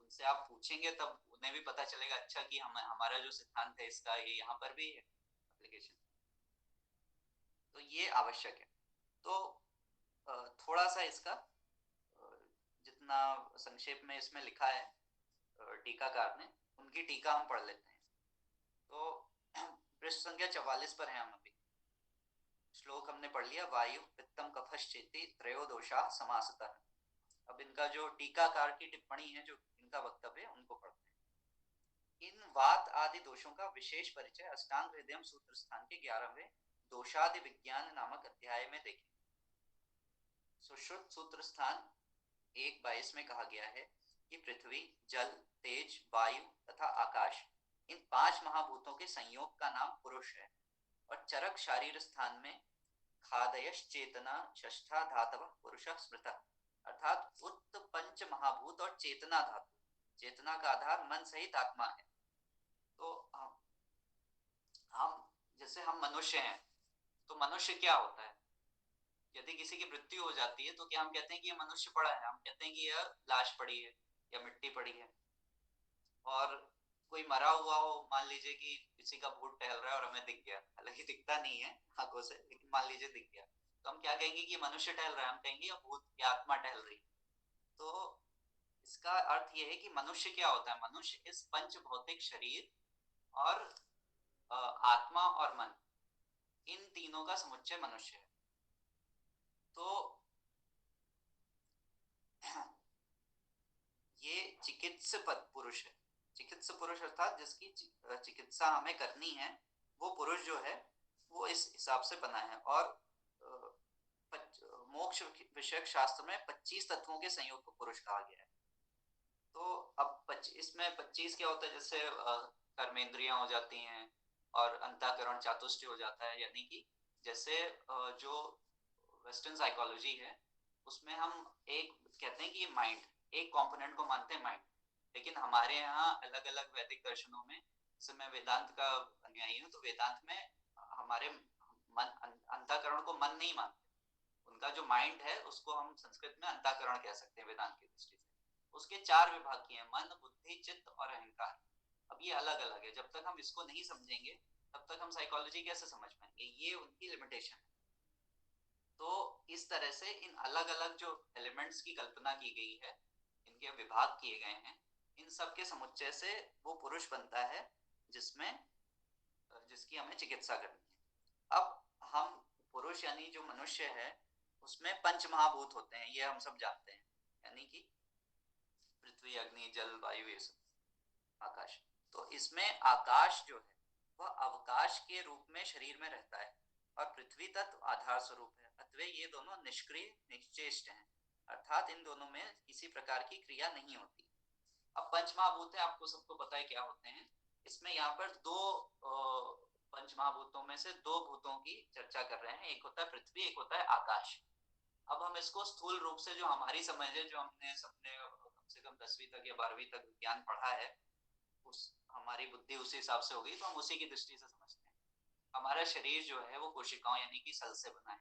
उनसे आप पूछेंगे तब उन्हें भी पता चलेगा अच्छा कि हमारा जो सिद्धांत है इसका ये यहाँ पर भी है एप्लीकेशन। तो ये आवश्यक है। तो थोड़ा सा इसका जितना संक्षेप में इसमें लिखा है टीकाकार ने, उनकी टीका हम पढ़ लेते हैं। तो पृष्ठ संख्या 44 पर है हम अभी। श्लोक हमने पढ़ लिया, वायु पित्तम कफश्चेति त्रयो दोषा समासतः। अब इनका जो टीकाकार की टिप्पणी है, जो इनका वक्तव्य है, उनको पढ़ते हैं। इन वात आदि दोषों का विशेष परिचय अष्टांग हृदय सूत्र स्थान के 11वें दोषादि विज्ञान नामक अध्याय में देखें। सुश्रुत सूत्र स्थान 1:22 में कहा गया है कि पृथ्वी, जल, तेज, वायु तथा आकाश, इन 5 महाभूतों के संयोग का नाम पुरुष है। और चरक शारीर स्थान में खादयश चेतना षष्ठा धातव पुरुष स्मृत, अर्थात उत्त पंच महाभूत और चेतना धातु, चेतना का आधार मन सहित आत्मा है। तो हम जैसे हम मनुष्य हैं, तो मनुष्य क्या होता है? यदि किसी की मृत्यु हो जाती है तो क्या हम कहते हैं कि ये मनुष्य पड़ा है? हम कहते हैं कि यह लाश पड़ी है या मिट्टी पड़ी है। और कोई मरा हुआ हो, मान लीजिए कि किसी का भूत टहल रहा है और हमें दिख गया, हालांकि दिखता नहीं है आंखों से, लेकिन मान लीजिए दिख गया, तो हम क्या कहेंगे कि मनुष्य टहल रहा है? हम कहेंगे या भूत या आत्मा टहल रही। तो इसका अर्थ यह है कि मनुष्य क्या होता है? मनुष्य इस पंच भौतिक शरीर और आत्मा और मन, इन तीनों का समुच्चय मनुष्य है। तो ये चिकित्सक पुरुष है। चिकित्सक पुरुष अर्थात जिसकी चिकित्सा हमें करनी है, वो पुरुष जो है वो इस हिसाब से बना है। और मोक्ष विषयक शास्त्र में 25 तत्वों के संयोग को पुरुष कहा गया है। तो अब इसमें 25 क्या होता है? जैसे कर्मेंद्रियां हो जाती हैं और अंतःकरण चातुष्टय हो जाता है। यानी कि जैसे जो वेस्टर्न साइकोलॉजी है उसमें हम एक कहते हैं कि ये माइंड, एक कंपोनेंट को मानते हैं माइंड। लेकिन हमारे यहाँ अलग अलग वैदिक दर्शनों में, जैसे मैं वेदांत का अनुयायी हूँ, तो वेदांत में हमारे मन, अंतःकरण को मन नहीं मानते। उनका जो माइंड है उसको हम संस्कृत में अंतःकरण कह सकते हैं वेदांत की दृष्टि से। उसके 4 विभाग किए हैं, मन, बुद्धि, चित्त और अहंकार। अब ये अलग अलग है, जब तक हम इसको नहीं समझेंगे तब तक हम साइकोलॉजी कैसे समझ पाएंगे, ये उनकी लिमिटेशन है। तो इस तरह से इन अलग अलग जो एलिमेंट्स की कल्पना की गई है, इनके विभाग किए गए हैं, इन सब के समुच्चय से वो पुरुष बनता है जिसमें जिसकी हमें चिकित्सा करनी है। अब हम पुरुष यानी जो मनुष्य है उसमें पंच महाभूत होते हैं, ये हम सब जानते हैं, यानी कि पृथ्वी, अग्नि, जल, वायु, ये सब आकाश। तो इसमें आकाश जो है वह अवकाश के रूप में शरीर में रहता है और पृथ्वी तत्व आधार स्वरूप है। अतः ये दोनों निष्क्रिय निश्चेष्ट हैं, अर्थात इन दोनों में किसी प्रकार की क्रिया नहीं होती। अब पंचमहाभूत है, आपको सबको पता है क्या होते हैं। इसमें यहाँ पर दो पंचमहाभूतों में से दो भूतों की चर्चा कर रहे हैं, एक होता है पृथ्वी, एक होता है आकाश। अब हम इसको स्थूल रूप से, जो हमारी समझ है, जो हमने सबने कम से कम 10वीं तक या 12वीं तक विज्ञान पढ़ा है, उस हमारी बुद्धि उसी हिसाब से होगी, तो हम उसी की दृष्टि से समझते हैं। हमारा शरीर जो है वो कोशिकाओं यानी कि सेल से बना है।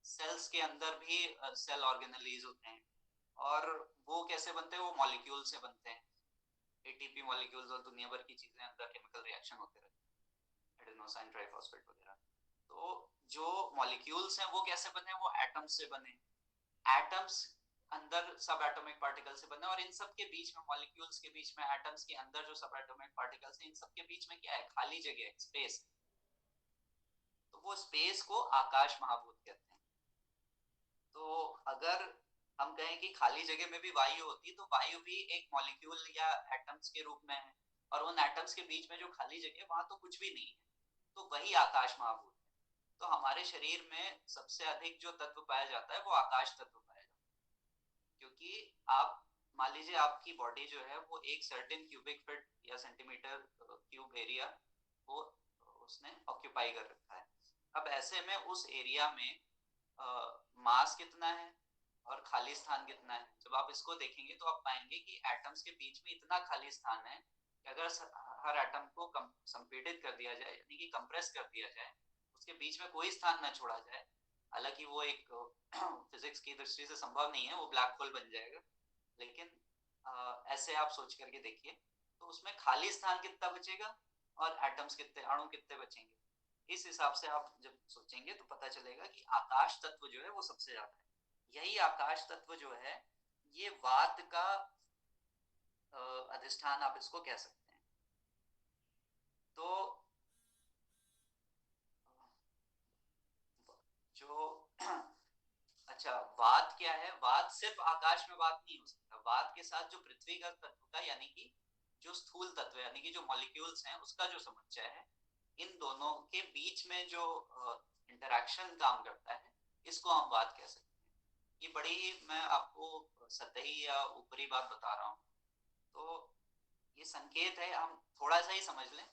सेल्स के अंदर भी सेल ऑर्गेनेलीज होते हैं, और वो कैसे बनते हैं, वो मॉलिक्यूल से बनते हैं। एटीपी मॉलिक्यूल्स और दुनिया भर की चीजें अंदर केमिकल रिएक्शन होते रहते हैं, एडेनोसिन ट्राइफॉस्फेट वगैरह। तो जो मॉलिक्यूल्स हैं वो कैसे बने, वो एटम्स से बने। एटम्स अंदर सब एटॉमिक पार्टिकल से बने, और इन सब के बीच में, मॉलिक्यूल्स के बीच में, एटम्स के अंदर जो सब एटॉमिक पार्टिकल्स हैं, इन सब के बीच में क्या है, खाली जगह, स्पेस। तो वो स्पेस को आकाश महाभूत कहते हैं। तो अगर हम कहें कि खाली जगह में भी वायु होती, तो वायु भी एक मॉलिक्यूल या एटम्स के रूप में है, और उन एटम्स के बीच में जो खाली जगह है वहां तो कुछ भी नहीं है, तो वही आकाश महाभूत है। तो हमारे शरीर में सबसे अधिक जो तत्व पाया जाता है वो आकाश तत्व पाया जाता है, क्योंकि आप मान लीजिए आपकी बॉडी जो है वो एक सर्टेन क्यूबिक फीट या सेंटीमीटर क्यूब एरिया वो उसने ऑक्यूपाई कर रखा है। अब ऐसे में उस एरिया में मास कितना है और खाली स्थान कितना है, जब आप इसको देखेंगे तो आप पाएंगे कि एटम्स के बीच में इतना खाली स्थान है कि अगर हर एटम को संपीड़ित कर दिया जाए, यानी कि कंप्रेस कर दिया जाए, उसके बीच में कोई स्थान न छोड़ा जाए, हालांकि वो एक फिजिक्स की दृष्टि से संभव नहीं है, वो ब्लैक होल बन जाएगा, लेकिन ऐसे आप सोच करके देखिए, तो उसमें खाली स्थान कितना बचेगा और एटम्स कितने, अणु कितने बचेंगे। इस हिसाब से आप जब सोचेंगे तो पता चलेगा कि आकाश तत्व जो है वो सबसे ज्यादा है। यही आकाश तत्व जो है ये वात का अधिष्ठान आप इसको कह सकते हैं। तो जो अच्छा, वात क्या है, वात सिर्फ आकाश में वात नहीं हो सकता, वात के साथ जो पृथ्वी का तत्व का, यानी कि जो स्थूल तत्व यानी कि जो मॉलिक्यूल्स हैं उसका जो समुच्चय है, इन दोनों के बीच में जो इंटरेक्शन काम करता है, इसको हम वात कह सकते हैं। ये बड़ी, मैं आपको सतही या ऊपरी बात बता रहा हूँ, तो ये संकेत है, हम थोड़ा सा ही समझ लें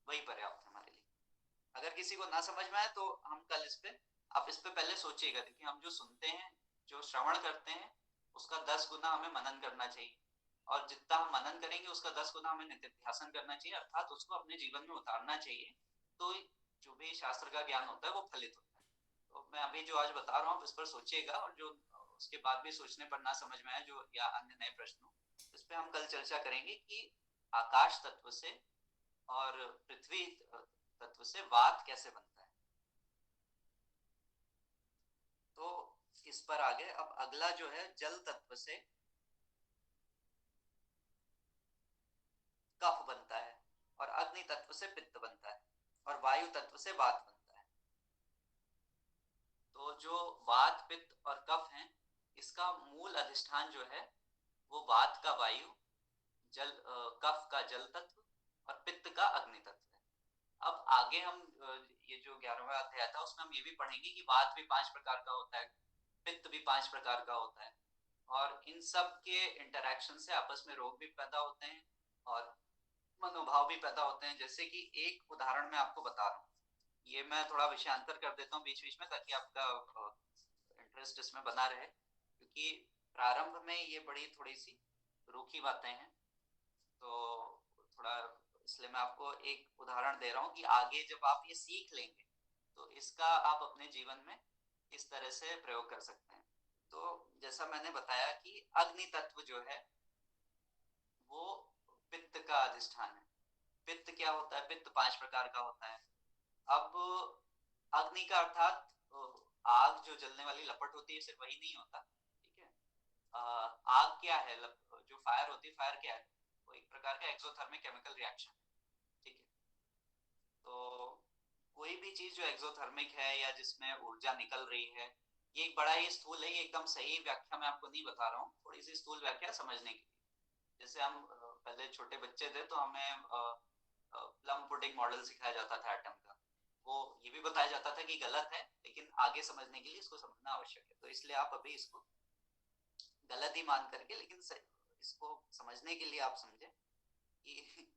वही पर्याप्त है हमारे लिए। अगर किसी को ना समझ में आए तो हम कल इस पे, आप इस पे पहले सोचिएगा। देखिए, हम जो सुनते हैं, जो श्रवण करते हैं, उसका 10 गुना हमें मनन करना चाहिए, और जितना हम मनन करेंगे उसका 10 गुना हमें निधिध्यासन करना चाहिए, अर्थात उसको अपने जीवन में उतारना चाहिए। तो जो भी शास्त्र का ज्ञान होता है वो फलित होता है। तो मैं अभी जो आज बता रहा हूँ इस पर सोचिएगा, और जो उसके बाद भी सोचने पर ना समझ में आए जो, या अन्य नए प्रश्न हो, इस पे हम कल चर्चा करेंगे कि आकाश तत्व से और पृथ्वी तत्व से वात कैसे बनता है। तो इस पर आगे अब अगला जो है, जल तत्व से कफ बनता है, और अग्नि तत्व से पित्त बनता है, और वायु तत्व से वात बनता है। तो जो वात, पित्त और कफ है, इसका मूल अधिष्ठान जो है वो वात का वायु, जल कफ का जल तत्व, और पित्त का अग्नि तत्व है। अब आगे हम ये जो 11वां अध्याय था उसमें हम ये भी पढ़ेंगे कि वात भी 5 प्रकार का होता है, पित्त भी 5 प्रकार का होता है, और इन सब के इंटरेक्शन से आपस में रोग भी पैदा होते हैं और मनोभाव भी पैदा होते हैं। जैसे कि एक उदाहरण मैं आपको बता रहा हूँ, ये मैं थोड़ा विषयांतर कर देता हूँ बीच बीच में ताकि आपका इंटरेस्ट इसमें बना रहे, क्योंकि प्रारंभ में ये बड़ी थोड़ी सी रूखी बातें हैं, तो थोड़ा इसलिए मैं आपको एक उदाहरण दे रहा हूँ कि आगे जब आप ये सीख लेंगे तो इसका आप अपने जीवन में इस तरह से प्रयोग कर सकते हैं। तो जैसा मैंने बताया कि अग्नि तत्व जो है वो पित्त का अधिष्ठान है। पित्त क्या होता है? पित्त 5 प्रकार का होता है। अब अग्नि का अर्थात आग जो जलने वाली लपट होती है, सिर्फ वही नहीं होता, ठीक है। आग क्या है? जो फायर होती है, फायर क्या है? वो एक प्रकार का एक्सोथर्मिक केमिकल रिएक्शन, ठीक है। तो कोई भी चीज जो एक्सोथर्मिक है या जिसमें ऊर्जा निकल रही है, ये एक बड़ा ही स्थूल है, ये एकदम सही व्याख्या मैं आपको नहीं बता रहा हूँ, थोड़ी सी स्थूल व्याख्या समझने की। जैसे हम पहले छोटे बच्चे थे तो हमें प्लम पुडिंग मॉडल सिखाया जाता था एटम का। वो ये भी बताया जाता था कि गलत है, लेकिन आगे समझने के लिए इसको समझना आवश्यक है। तो इसलिए आप अभी इसको गलत ही मान करके, लेकिन इसको समझने के लिए आप समझे कि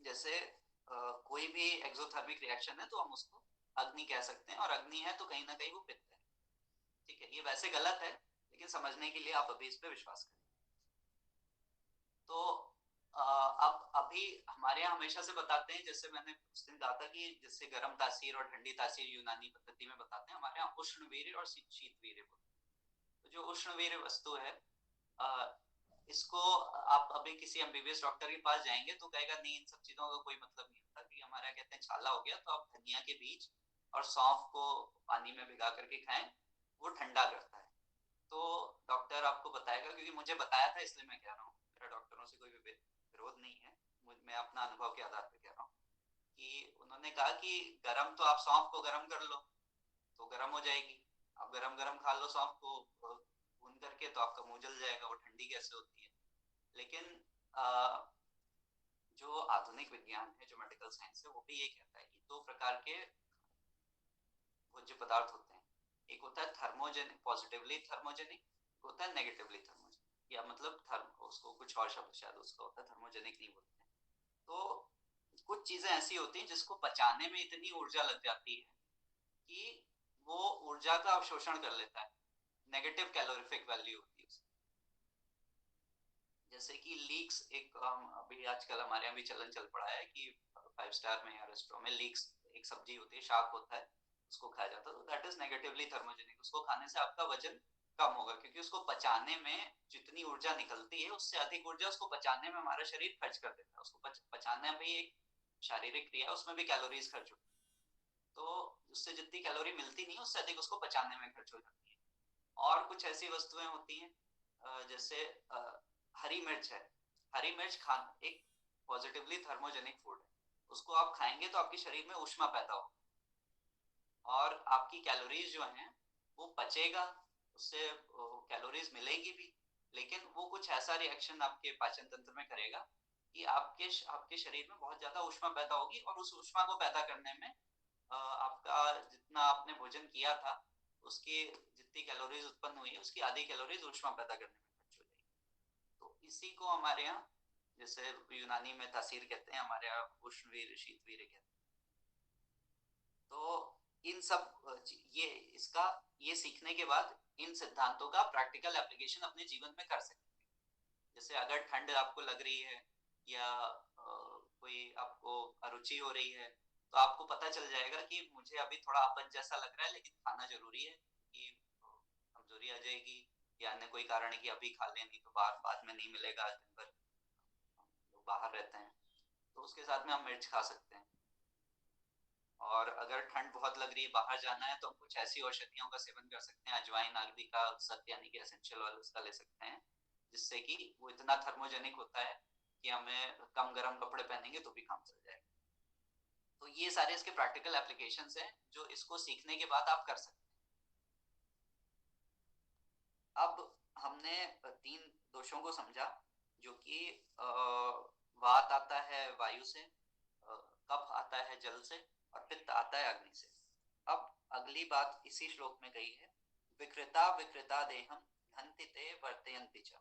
जैसे कोई भी एक्सोथर्मिक रिएक्शन है तो हम उसको अग्नि कह सकते हैं, और अग्नि है तो कहीं ना कहीं वो पित्त है, ठीक है। ये वैसे गलत है, लेकिन समझने के लिए आप अभी इस पे विश्वास करें। तो अब अभी हमारे यहाँ हमेशा से बताते हैं, जैसे मैंने उस दिन कहा था कि जैसे गर्म तासीर और ठंडी तासीर यूनानी पद्धति में बताते हैं, हमारे यहाँ उष्ण वीर्य और शीत वीर्य बोलते हैं। तो जो उष्ण वीर्य वस्तु है, इसको आप अभी किसी एमबीबीएस डॉक्टर के पास जाएंगे तो कहेगा नहीं, इन सब चीजों का कोई मतलब नहीं होता, कि हमारे यहाँ कहते हैं छाला हो गया तो आप धनिया के बीज और सौंफ को पानी में भिगा करके खाएं, वो ठंडा करता है। तो डॉक्टर आपको बताएगा, क्योंकि मुझे बताया था इसलिए मैं कह रहा हूँ, मेरा डॉक्टरों से कोई विरोध नहीं है, मैं अपना अनुभव के आधार पर कह रहा हूँ कि उन्होंने कहा कि गरम तो आप सौंफ को गरम कर लो तो गरम हो जाएगी, आप गरम गरम खा लो सौंफ को भून करके तो आपका मुंह जल जाएगा, वो ठंडी कैसे होती है। लेकिन जो आधुनिक विज्ञान है, जो मेडिकल साइंस है, वो भी ये कहता है कि 2 प्रकार के भोज्य पदार्थ होते हैं। एक होता है थर्मोजेनिक, पॉजिटिवली थर्मोजेनिक, होता है नेगेटिवली थर्मोजेनिक, या मतलब थर्म, उसको कुछ और शब्द शायद उसका होता है, थर्मोजेनिक नहीं बोलते हैं। तो कुछ चीजें ऐसी होती हैं जिसको पचाने में इतनी ऊर्जा लग जाती है कि वो ऊर्जा का अवशोषण कर लेता है, नेगेटिव कैलोरीफिक वैल्यू होती है उसकी। जैसे कि लीक्स, एक अभी आजकल हमारे यहाँ भी चलन चल पड़ा है कि 5 स्टार में या रेस्टोरेंट में लीक्स, एक सब्जी होती है, शाक होता है, उसको खाया जाता है, तो दैट इज नेगेटिवली थर्मोजेनिक। उसको खाने से आपका वजन कम होगा, क्योंकि उसको पचाने में जितनी ऊर्जा निकलती है उससे अधिक ऊर्जा उसको पचाने में हमारा शरीर खर्च कर देता है। उसको पचाने में एक शारीरिक क्रिया, उसमें भी कैलोरीज खर्च होती है, तो उससे जितनी कैलोरी मिलती नहीं उससे अधिक उसको पचाने में खर्च हो जाती है। और कुछ ऐसी वस्तुएं होती हैं जैसे हरी मिर्च है। हरी मिर्च खाना एक पॉजिटिवली थर्मोजेनिक फूड है, उसको आप खाएंगे तो आपके शरीर में ऊष्मा पैदा हो और आपकी कैलोरीज जो हैं वो पचेगा, उससे कैलोरीज मिलेगी भी, लेकिन वो कुछ ऐसा रिएक्शन आपके पाचन तंत्र में करेगा कि आपके शरीर में बहुत ज्यादा ऊष्मा पैदा होगी, और उस ऊष्मा को पैदा करने में आपका जितना आपने भोजन किया था उसकी जितनी कैलोरीज उत्पन्न हुई है उसकी आधी कैलोरीज ऊष्मा पैदा करने में खर्च हो जाएगी। तो इसी को हमारे यहाँ, जैसे यूनानी में तासीर कहते हैं, हमारे यहाँ उष्णवीर्य शीतवीर्य कहते हैं। तो इन सब ये सीखने के बाद इन सिद्धांतों का प्रैक्टिकल एप्लीकेशन अपने जीवन में कर सकते हैं। जैसे अगर ठंड आपको लग रही है या कोई आपको अरुचि हो रही है, तो आपको पता चल जाएगा कि मुझे अभी थोड़ा अपच जैसा लग रहा है, लेकिन खाना जरूरी है कि कमजोरी आ जाएगी या अन्य कोई कारण है कि अभी खा लें, नहीं तो बाद में नहीं मिलेगा, दिन भर लोग बाहर रहते हैं, तो उसके साथ में हम मिर्च खा सकते हैं। और अगर ठंड बहुत लग रही है, बाहर जाना है, तो हम कुछ ऐसी औषधियों का सेवन कर सकते हैं, अजवाइन आदि का सत्य यानी कि एसेंशियल ऑयल उसका ले सकते हैं, जिससे कि वो इतना थर्मोजेनिक होता है कि हमें कम गर्म कपड़े पहनेंगे तो भी काम चल जाएगा। तो ये सारे इसके प्रैक्टिकल एप्लीकेशंस हैं जो इसको सीखने के बाद आप कर सकते हैं। अब हमने 3 दोषों को समझा, जो कि वात आता है वायु से, कफ आता है जल से, और पित्त आता है अग्नि से। अब अगली बात इसी श्लोक में कही है, विकृता विकृता देहम हन्ति ते वर्तयन्ति च।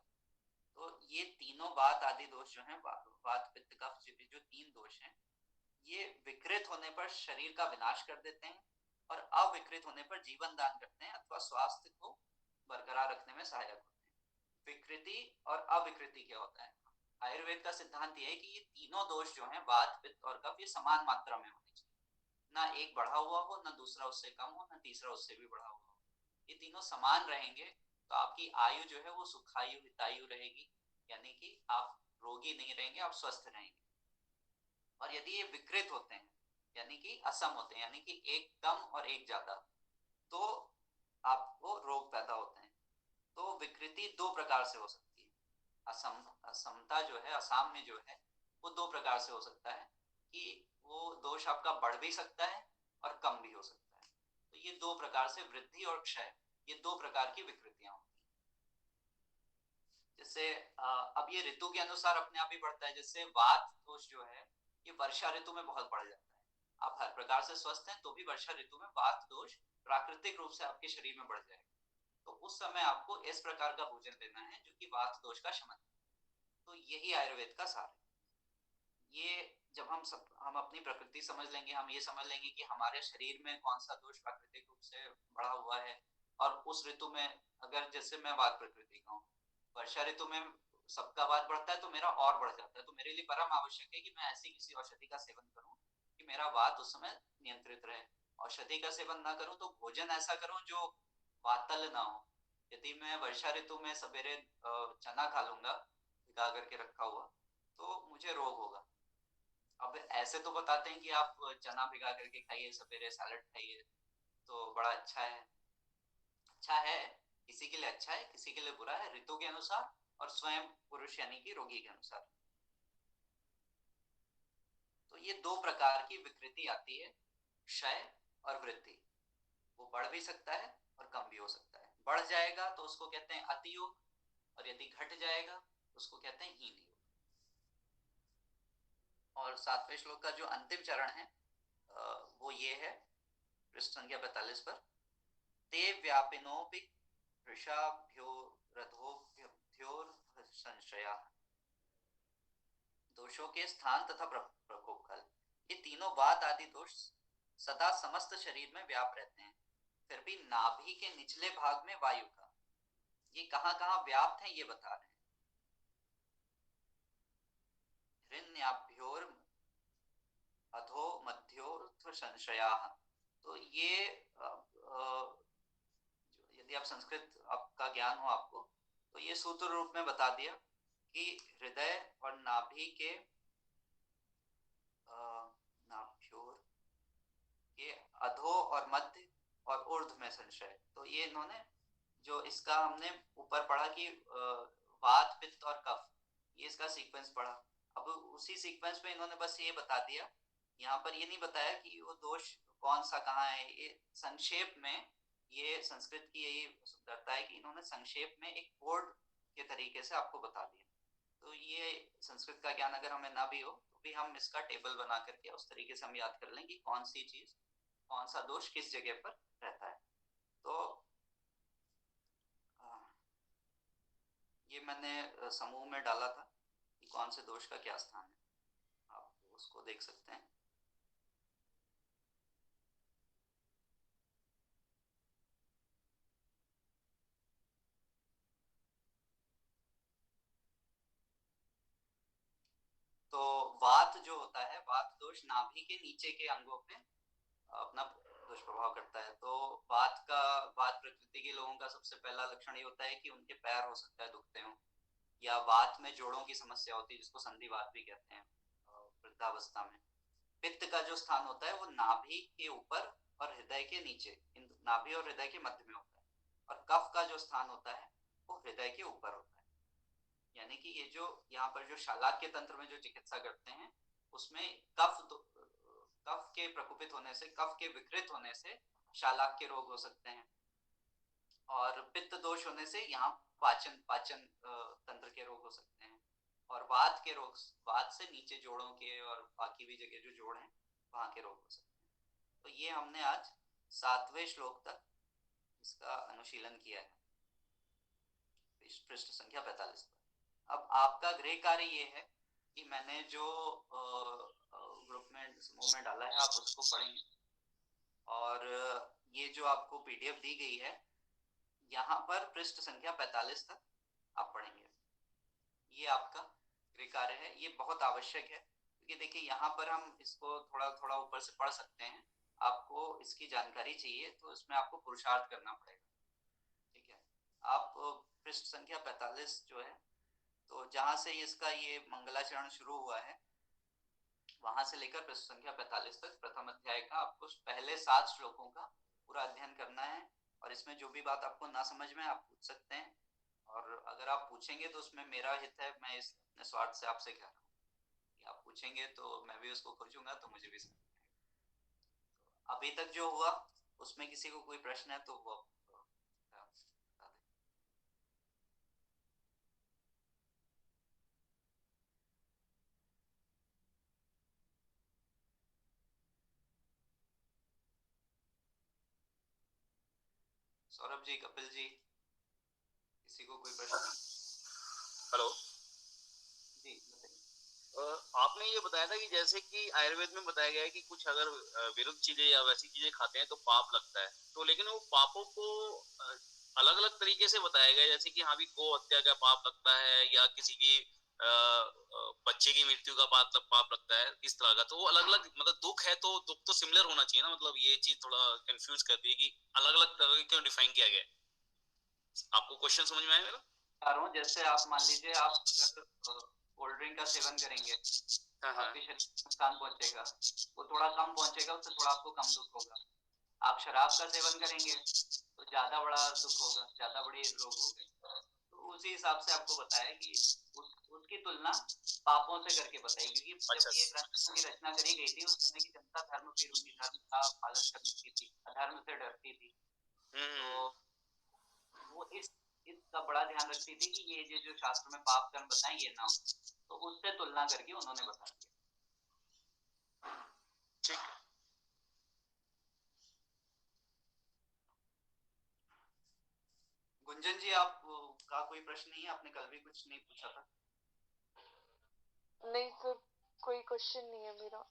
तो ये तीनों वात आदि दोष जो हैं, वात पित्त कफ जो 3 दोष हैं, ये विकृत होने पर शरीर का विनाश कर देते हैं और अविकृत होने पर जीवन दान करते हैं, अथवा स्वास्थ्य को बरकरार रखने में सहायक होते हैं। विकृति और अविकृति क्या होता है। आयुर्वेद का सिद्धांत यह है कि ये तीनों दोष जो हैं, वात पित्त और कफ, ये समान मात्रा में होने चाहिए। ना एक बढ़ा हुआ हो, ना दूसरा उससे कम हो, ना तीसरा उससे भी बढ़ा हुआ हो। ये तीनों समान रहेंगे तो आपकी आयु जो है वो सुखायु हितायु रहेगी, यानी कि आप रोगी नहीं रहेंगे, आप स्वस्थ रहेंगे। और यदि ये विकृत होते हैं, यानी कि असम होते हैं, यानी कि एक कम और एक ज्यादा, तो आपको रोग पैदा होते हैं। तो विकृति दो प्रकार से हो सकती है। असमता जो है, असाम में जो है, वो दो प्रकार से हो सकता है कि वो दोष आपका बढ़ भी सकता है और कम भी हो सकता है। तो ये दो प्रकार से, वृद्धि और क्षय, ये दो प्रकार की विकृतियां होती हैं। जैसे अब ये ऋतु के अनुसार अपने आप ही बढ़ता है। जैसे वात दोष जो है, ये वर्षा ऋतु में बहुत बढ़ जाता है। आप हर प्रकार से स्वस्थ हैं तो भी वर्षा ऋतु में वात दोष प्राकृतिक रूप से आपके शरीर में बढ़ जाएगा। तो उस समय आपको इस प्रकार का भोजन लेना है जो कि वात दोष का शमन है। तो यही आयुर्वेद का सार है। ये जब हम अपनी प्रकृति समझ लेंगे, हम ये समझ लेंगे कि हमारे शरीर में कौन सा दोष प्राकृतिक रूप से बढ़ा हुआ है। और उस ऋतु में, अगर जैसे मैं वात प्रकृति का हूँ, वर्षा ऋतु में सबका वात बढ़ता है तो मेरा और बढ़ जाता है, तो मेरे लिए परम आवश्यक है कि मैं ऐसी किसी औषधि का सेवन करूं कि मेरा वात उस समय नियंत्रित रहे। औषधि का सेवन ना करूं तो भोजन ऐसा करूं जो वातल ना हो। यदि मैं वर्षा ऋतु में सवेरे चना खा लूंगा भिगा करके रखा हुआ, तो मुझे रोग होगा। अब ऐसे तो बताते हैं कि आप चना भिगा करके खाइए, सवेरे सैलड खाइए, तो बड़ा अच्छा है। अच्छा है, किसी के लिए अच्छा है, किसी के लिए बुरा है, ऋतु के अनुसार और स्वयं पुरुष यानी कि रोगी के अनुसार। तो ये दो प्रकार की विकृति आती है, क्षय और वृद्धि। वो बढ़ भी सकता है और कम भी हो सकता है। बढ़ जाएगा तो उसको कहते हैं अति योग, और यदि घट जाएगा तो उसको कहते हैं हीन योग। और 7वें श्लोक का जो अंतिम चरण है वो ये है, पृष्ठ संख्या 45 पर। ते व्यापिनोपि वृषाभ्यो रथोभ्योर संशया। दोषों के स्थान तथा प्रकोप काल, ये तीनों वात आदि दोष सदा समस्त शरीर में व्याप रहते हैं। फिर भी नाभि के निचले भाग में वायु का, ये कहां कहां व्याप्त है ये बता रहे हैं। हृन्याभ्योर अधो मध्योर्थ संशया। तो ये यदि आप संस्कृत आपका ज्ञान हो आपको, तो ये सूत्र रूप में बता दिया कि हृदय और नाभि के नाभ्योर के अधो और मध्य और ऊर्ध्व में संशय। तो ये इन्होंने जो इसका हमने ऊपर पढ़ा कि वात पित्त और कफ, ये इसका सीक्वेंस पढ़ा। अब उसी सीक्वेंस में इन्होंने बस ये बता दिया, यहाँ पर ये नहीं बताया कि वो दोष कौन सा कहाँ है। ये संक्षेप में, ये संस्कृत की यही सुंदरता है कि इन्होंने संक्षेप में एक बोर्ड के तरीके से आपको बता दिया। तो ये संस्कृत का ज्ञान अगर हमें ना भी हो तो भी हम इसका टेबल बना करके उस तरीके से हम याद कर लें कि कौन सी चीज, कौन सा दोष किस जगह पर रहता है। तो ये मैंने समूह में डाला था कि कौन से दोष का क्या स्थान है, आप उसको देख सकते हैं। तो वात जो होता है, वात दोष नाभि के नीचे के अंगों पे अपना दुष्प्रभाव करता है। तो वात प्रकृति के लोगों का सबसे पहला लक्षण ये होता है कि उनके पैर हो सकता है दुखते हो, या वात में जोड़ों की समस्या होती है जिसको संधिवात भी कहते हैं वृद्धावस्था में। पित्त का जो स्थान होता है वो नाभि के ऊपर और हृदय के नीचे, नाभि और हृदय के मध्य में होता है। और कफ का जो स्थान होता है वो हृदय के ऊपर होता है। यानी कि ये जो यहाँ पर जो शालाक्य तंत्र में जो चिकित्सा करते हैं उसमें कफ के प्रकोपित होने से, कफ के विकृत होने से शालाक्य रोग हो सकते हैं। और पित्त दोष होने से यहाँ पाचन तंत्र के रोग हो सकते हैं। और वात के रोग, वात से नीचे जोड़ों के और बाकी भी जगह जो जोड़ हैं वहां के रोग हो सकते हैं। तो ये हमने आज 7वें श्लोक तक इसका अनुशीलन किया है, पृष्ठ संख्या 45 पर। अब आपका गृह कार्य ये है कि मैंने जो ग्रुप में, समूह में डाला है, आप उसको पढ़ेंगे। और ये जो आपको पीडीएफ दी गई है, यहाँ पर पृष्ठ संख्या 45 तक आप पढ़ेंगे। ये आपका गृह कार्य है, ये बहुत आवश्यक है क्योंकि देखिए यहाँ पर हम इसको थोड़ा थोड़ा ऊपर से पढ़ सकते हैं। आपको इसकी जानकारी चाहिए तो इसमें आपको पुरुषार्थ करना पड़ेगा। ठीक है, आप पृष्ठ संख्या 45 जो है, तो जहां से इसका ये मंगलाचरण शुरू हुआ है वहां से लेकर पृष्ठ संख्या 45 तक प्रथम अध्याय का आपको पहले 7 श्लोकों का पूरा अध्ययन करना है। और इसमें जो भी बात आपको ना समझ में आप पूछ सकते हैं, और अगर आप पूछेंगे तो उसमें मेरा हित है, मैं इस अपने स्वार्थ से आपसे कह रहा हूँ कि आप पूछेंगे तो मैं भी उसको खोजूंगा तो मुझे भी समझ में आएगा। तो अभी तक जो हुआ उसमें किसी को कोई प्रश्न है तो वो बता दें। सौरभ जी, कपिल जी, किसी को कोई प्रश्न? हेलो जी बताइए। आपने ये बताया था कि जैसे कि आयुर्वेद में बताया गया है कि कुछ अगर विरुद्ध चीजें या वैसी चीजें खाते हैं तो पाप लगता है, तो लेकिन वो पापों को अलग अलग तरीके से बताया गया है, जैसे कि हाँ भी गौ हत्या का पाप लगता है या किसी की बच्चे की मृत्यु का पाप लगता है, इस तरह का। तो वो अलग अलग मतलब दुख है तो दुख तो सिमिलर होना चाहिए ना, मतलब ये चीज थोड़ा कंफ्यूज करती है कि अलग अलग तरह क्यों डिफाइन किया गया है। आपको क्वेश्चन समझ में आया मेरा? बता रहा हूँ, जैसे आप मान लीजिए आप अगर कोल्ड ड्रिंक का सेवन करेंगे हाँ हाँ आपके शरीर को नुकसान पहुंचेगा, वो थोड़ा कम पहुंचेगा, उससे थोड़ा आपको कम दुख होगा। आप शराब का सेवन करेंगे तो ज्यादा बड़ा दुख होगा, ज्यादा बड़े रोग हो गए। तो उसी हिसाब से आपको बताया कि उसकी तुलना पापों से करके बताई, क्योंकि जब अच्छा। ये ग्रंथों की रचना करी गई थी उस समय की जनता धर्म विरोधी, धर्म का पालन करती थी, अधर्म से डरती थी। तो वो इसका बड़ा ध्यान रखती थी कि ये जो शास्त्र में पाप कर्म बताए ये ना हो, तो उससे तुलना करके उन्होंने बता दिया। ठीक। गुंजन जी, आप का कोई प्रश्न नहीं है? आपने कल भी कुछ नहीं पूछा था? नहीं सर, कोई क्वेश्चन नहीं है मेरा।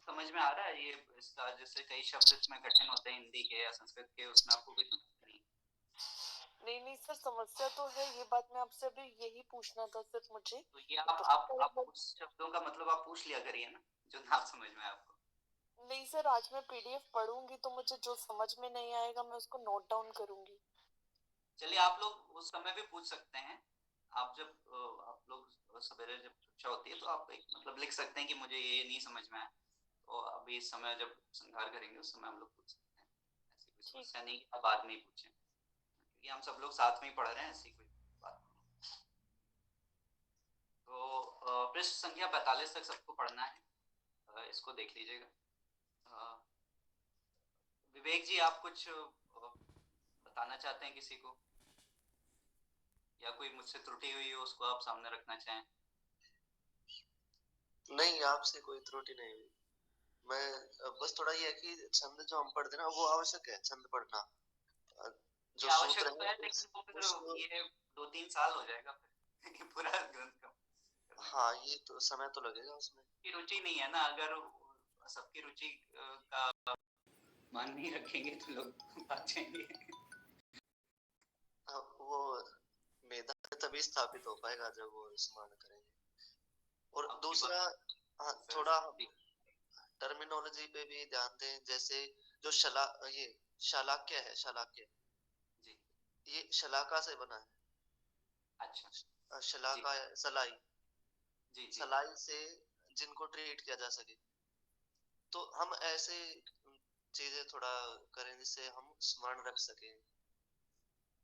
समझ में आ रहा है ये इसका? जैसे कई शब्द इसमें कठिन होते हैं हिंदी के या संस्कृत के, उसमें आपको कोई समस्या नहीं? नहीं सर, समस्या तो है, ये बात मैं आपसे अभी यही पूछना था सिर्फ मुझे। तो ये आप उस शब्दों का मतलब आप पूछ लिया करिए ना जो ना समझ में आपको। नहीं सर, आज मैं पीडीएफ पढ़ूंगी तो मुझे जो समझ में नहीं आएगा मैं उसको नोट डाउन करूंगी। चलिए, आप लोग उस समय भी पूछ सकते हैं। आप जब आप लोग सवेरे जब कक्षा होती है तो आप एक मतलब लिख सकते हैं कि मुझे ये नहीं समझ में आया, तो अभी इस समय जब संहार करेंगे उस समय हम लोग पूछ सकते हैं। ऐसी कोई समस्या नहीं कि आप बाद में ही पूछें, क्योंकि हम सब लोग साथ में ही पढ़ रहे हैं, ऐसी कोई बात नहीं। तो पृष्ठ संख्या 45 तक सबको पढ़ना है, इसको देख लीजिएगा। विवेक जी, आप कुछ बताना चाहते हैं किसी को, या कोई मुझसे त्रुटि हुई हो उसको आप सामने रखना चाहें? नहीं, आपसे कोई त्रुटि नहीं हुई। मैं बस थोड़ा ये है कि छंद जो हम पढ़ते ना वो आवश्यक है, छंद पढ़ना जो आवश्यक सूत्र तो है, लेकिन वो फिर ये 2-3 साल हो जाएगा फिर पूरा ग्रंथ का। हाँ, ये तो समय तो लगेगा उसमें। की रुचि नहीं है ना, अगर सबकी रुचि का मान नहीं रखेंगे तो लोग भाग जाएंगे। वो मेधा तभी स्थापित हो पाएगा जब वो स्मरण करेंगे। और दूसरा, हाँ, थोड़ा टर्मिनोलॉजी पे भी ध्यान दें। जैसे जो ये शलाक्य है, शलाक्य जी, ये शलाका से बना है। अच्छा, शलाका सलाई, जी जी, सलाई से जिनको ट्रीट किया जा सके, तो हम ऐसे चीजें थोड़ा करें जिससे हम स्मरण रख सकें।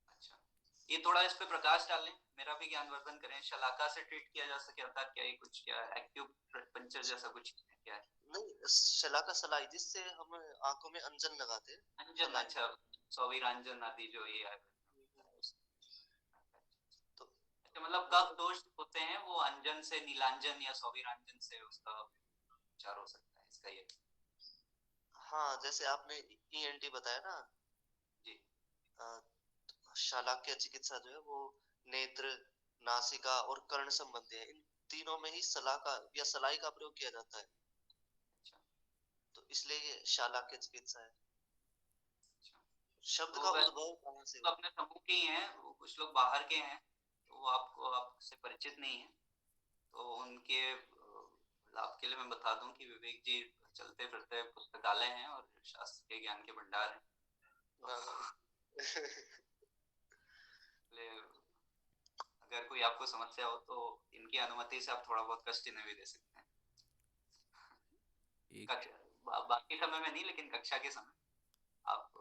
अच्छा, ये थोड़ा इस पे प्रकाश डालें, मेरा भी ज्ञानवर्धन करें। शलाका से ट्रीट किया जा सके अर्थात क्या ये कुछ क्या एक्यूपंक्चर जैसा कुछ क्या है? नहीं, शलाका सलाई जिससे हम आंखों में अंजन लगाते हैं। अंजन, अच्छा, सौवीरांजन आदि जो ये है। तो मतलब कफ दोष होते हैं वो अंजन से, नीलांजन या सौवीरांजन से उसका उपचार हो सकता है, इसका ये। हाँ, जैसे आपने ईएनटी बताया ना जी, शलाक्य चिकित्सा जो है वो नेत्र, नासिका और कर्ण संबंधी है। इन तीनों में ही सलाका या सलाई का प्रयोग किया जाता है। अच्छा, तो इसलिए ये शलाक्य चिकित्सा है। अच्छा। शब्द तो का उद्भव कहाँ से तो अपने समूह के ही हैं, कुछ लोग बाहर के हैं, तो वो आपसे परिचित नहीं है, तो उनके लाभ के लिए मैं बता दूं कि विवेक जी चलते फिरते पुस्तकालय हैं और शास्त्र के ज्ञान के भंडार हैं। अगर कोई आपको समस्या हो तो इनकी अनुमति से आप थोड़ा बहुत कष्ट इन्हें भी दे सकते हैं। बाकी समय में नहीं, लेकिन कक्षा के समय आप